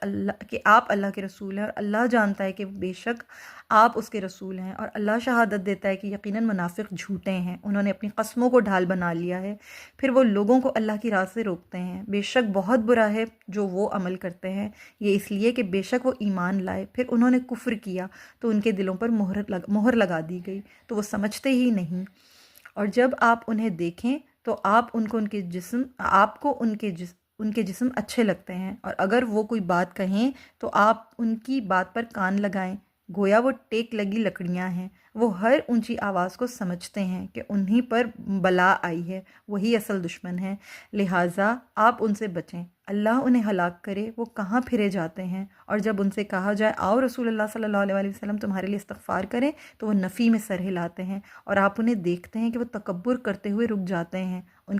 آپ اللہ کے رسول ہیں، اور اللہ جانتا ہے کہ بے شک آپ اس کے رسول ہیں، اور اللہ شہادت دیتا ہے کہ یقیناً منافق جھوٹے ہیں، انہوں نے اپنی قسموں کو ڈھال بنا لیا ہے، پھر وہ لوگوں کو اللہ کی راہ سے روکتے ہیں، بے شک بہت برا ہے جو وہ عمل کرتے ہیں، یہ اس لیے کہ بے شک وہ ایمان لائے، پھر انہوں نے کفر کیا تو ان کے دلوں پر مہر لگا دی گئی تو وہ سمجھتے ہی نہیں، اور جب آپ انہیں دیکھیں تو آپ کو ان کے جسم اچھے لگتے ہیں، اور اگر وہ کوئی بات کہیں تو آپ ان کی بات پر کان لگائیں، گویا وہ ٹیک لگی لکڑیاں ہیں، وہ ہر اونچی آواز کو سمجھتے ہیں کہ انہی پر بلا آئی ہے، وہی اصل دشمن ہیں، لہٰذا آپ ان سے بچیں، اللہ انہیں ہلاک کرے، وہ کہاں پھرے جاتے ہیں۔ اور جب ان سے کہا جائے آؤ رسول اللہ صلی اللہ علیہ وسلم تمہارے لیے استغفار کریں تو وہ نفی میں سر ہلاتے ہیں، اور آپ انہیں دیکھتے ہیں کہ وہ تکبر کرتے ہوئے رک جاتے ہیں۔ ان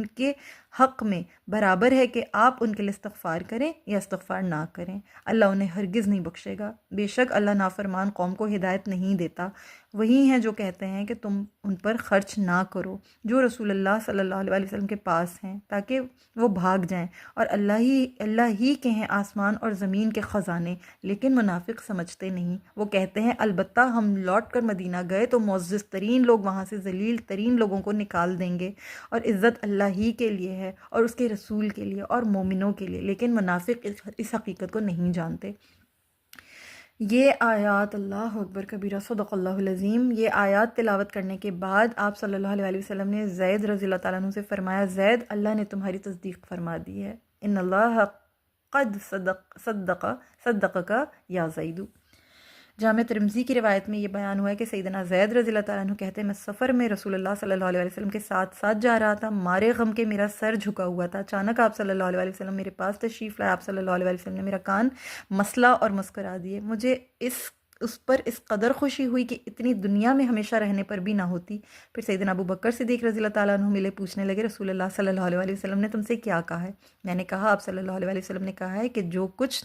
کے حق میں برابر ہے کہ آپ ان کے لیے استغفار کریں یا استغفار نہ کریں، اللہ انہیں ہرگز نہیں بخشے گا، بے شک اللہ نافرمان قوم کو ہدایت نہیں دیتا۔ وہی ہیں جو کہتے ہیں کہ تم ان پر خرچ نہ کرو جو رسول اللہ صلی اللہ علیہ وسلم کے پاس ہیں تاکہ وہ بھاگ جائیں، اور اللہ ہی کے ہیں آسمان اور زمین کے خزانے، لیکن منافق سمجھتے نہیں۔ وہ کہتے ہیں البتہ ہم لوٹ کر مدینہ گئے تو معزز ترین لوگ وہاں سے ذلیل ترین لوگوں کو نکال دیں گے، اور عزت اللہ ہی کے لیے ہے اور اس کے رسول کے لیے اور مومنوں کے لیے، لیکن منافق اس حقیقت کو نہیں جانتے۔ یہ آیات، اللہ اکبر کبیرہ، صدق اللہ العظیم، یہ آیات تلاوت کرنے کے بعد آپ صلی اللہ علیہ وسلم نے زید رضی اللہ تعالیٰ عنہ سے فرمایا، زید، اللہ نے تمہاری تصدیق فرما دی ہے، ان اللہ قد صدقک یا زید۔ جامع ترمذی کی روایت میں یہ بیان ہوا ہے کہ سیدنا زید رضی اللہ تعالیٰ عنہ کہتے ہیں، میں سفر میں رسول اللہ صلی اللہ علیہ وسلم کے ساتھ جا رہا تھا، مارے غم کے میرا سر جھکا ہوا تھا، اچانک آپ صلی اللہ علیہ وسلم میرے پاس تشریف لائے، آپ صلی اللہ علیہ وسلم نے میرا کان مسلا اور مسکرا دیے، مجھے اس پر اس قدر خوشی ہوئی کہ اتنی دنیا میں ہمیشہ رہنے پر بھی نہ ہوتی۔ پھر سیدنا ابو بکر صدیق رضی اللہ تعالیٰ عنہ ملے، پوچھنے لگے، رسول اللہ صلی اللہ علیہ وسلم نے تم سے کیا کہا ہے؟ میں نے کہا، آپ صلی اللہ علیہ وسلم نے کہا ہے کہ جو کچھ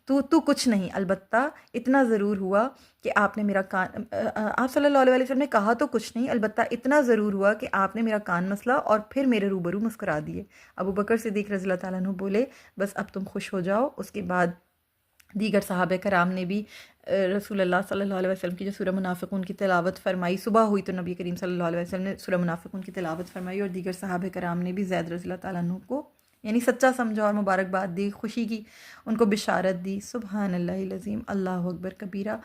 تو کچھ نہیں، البتہ اتنا ضرور ہوا کہ آپ نے میرا کان، آپ صلی اللہ علیہ وسلم نے کہا تو کچھ نہیں، البتہ اتنا ضرور ہوا کہ آپ نے میرا کان مسلا اور پھر میرے روبرو مسکرا دیے۔ ابو بکر صدیق رضی اللہ تعالیٰ عنہ بولے، بس اب تم خوش ہو جاؤ۔ اس کے بعد دیگر صحابہ کرام نے بھی رسول اللہ صلی اللہ علیہ وسلم کی جو سورہ منافقون کی تلاوت فرمائی، صبح ہوئی تو نبی کریم صلی اللہ علیہ وسلم نے سورہ منافقون کی تلاوت فرمائی، اور دیگر صحابہ کرام نے بھی زید رضی اللہ تعالیٰ عنہ کو یعنی سچا سمجھا اور مبارکباد دی، خوشی کی، ان کو بشارت دی۔ سبحان اللہ العظیم، اللہ اکبر کبیرہ۔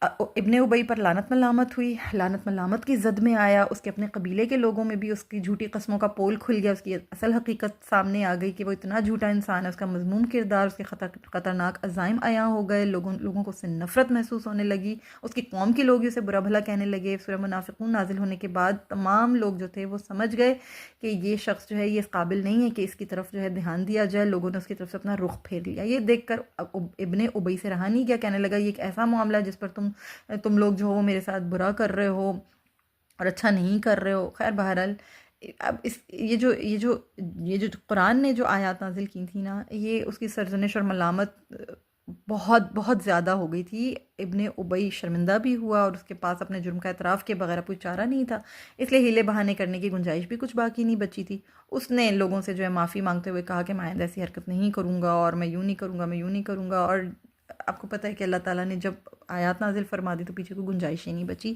ابن ابی پر لعنت ملامت ہوئی، لعنت ملامت کی زد میں آیا، اس کے اپنے قبیلے کے لوگوں میں بھی اس کی جھوٹی قسموں کا پول کھل گیا، اس کی اصل حقیقت سامنے آ گئی کہ وہ اتنا جھوٹا انسان ہے، اس کا مذموم کردار، اس کے خطرناک عزائم عیاں ہو گئے، لوگوں کو اس سے نفرت محسوس ہونے لگی، اس کی قوم کے لوگ اسے برا بھلا کہنے لگے۔ سورہ منافقون نازل ہونے کے بعد تمام لوگ جو تھے وہ سمجھ گئے کہ یہ شخص جو ہے یہ اس قابل نہیں ہے کہ اس کی طرف جو ہے دھیان دیا جائے، لوگوں نے اس کی طرف سے اپنا رخ پھیر لیا۔ یہ دیکھ کر ابن ابی سے رہا نہیں گیا، کہنے لگا، یہ ایک ایسا معاملہ ہے جس پر تم لوگ جو ہو میرے ساتھ برا کر رہے ہو اور اچھا نہیں کر رہے ہو۔ خیر بہرحال اب یہ جو قرآن نے جو آیات نازل کی تھی نا، یہ اس کی سرزنش اور ملامت بہت بہت زیادہ ہو گئی تھی۔ ابن ابی شرمندہ بھی ہوا اور اس کے پاس اپنے جرم کا اعتراف کے بغیر کوئی چارہ نہیں تھا، اس لیے ہیلے بہانے کرنے کی گنجائش بھی کچھ باقی نہیں بچی تھی۔ اس نے لوگوں سے جو ہے معافی مانگتے ہوئے کہا کہ میں آئندہ ایسی حرکت نہیں کروں گا، اور میں یوں نہیں کروں گا، میں یوں نہیں کروں گا، اور آپ کو پتہ ہے کہ اللہ تعالیٰ نے جب آیات نازل فرما دی تو پیچھے کوئی گنجائش ہی نہیں بچی۔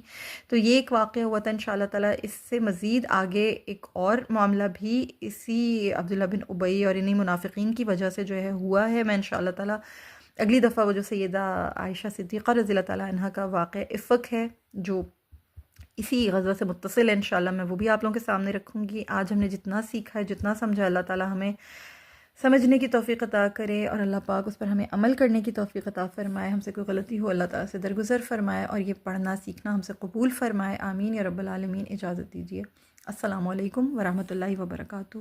تو یہ ایک واقعہ ہوا تھا، انشاءاللہ تعالیٰ اس سے مزید آگے ایک اور معاملہ بھی اسی عبداللہ بن ابی اور انہی منافقین کی وجہ سے جو ہے ہوا ہے۔ میں انشاءاللہ تعالیٰ اگلی دفعہ وہ جو سیدہ عائشہ صدیقہ رضی اللہ تعالیٰ عنہ کا واقعہ افک ہے جو اسی غزوہ سے متصل ہے، انشاءاللہ میں وہ بھی آپ لوگوں کے سامنے رکھوں گی۔ آج ہم نے جتنا سیکھا ہے، جتنا سمجھا، اللہ تعالیٰ ہمیں سمجھنے کی توفیق عطا کرے، اور اللہ پاک اس پر ہمیں عمل کرنے کی توفیق عطا فرمائے۔ ہم سے کوئی غلطی ہو اللہ تعالیٰ سے درگزر فرمائے، اور یہ پڑھنا سیکھنا ہم سے قبول فرمائے، آمین یا رب العالمین۔ اجازت دیجیے، السلام علیکم ورحمۃ اللہ وبرکاتہ۔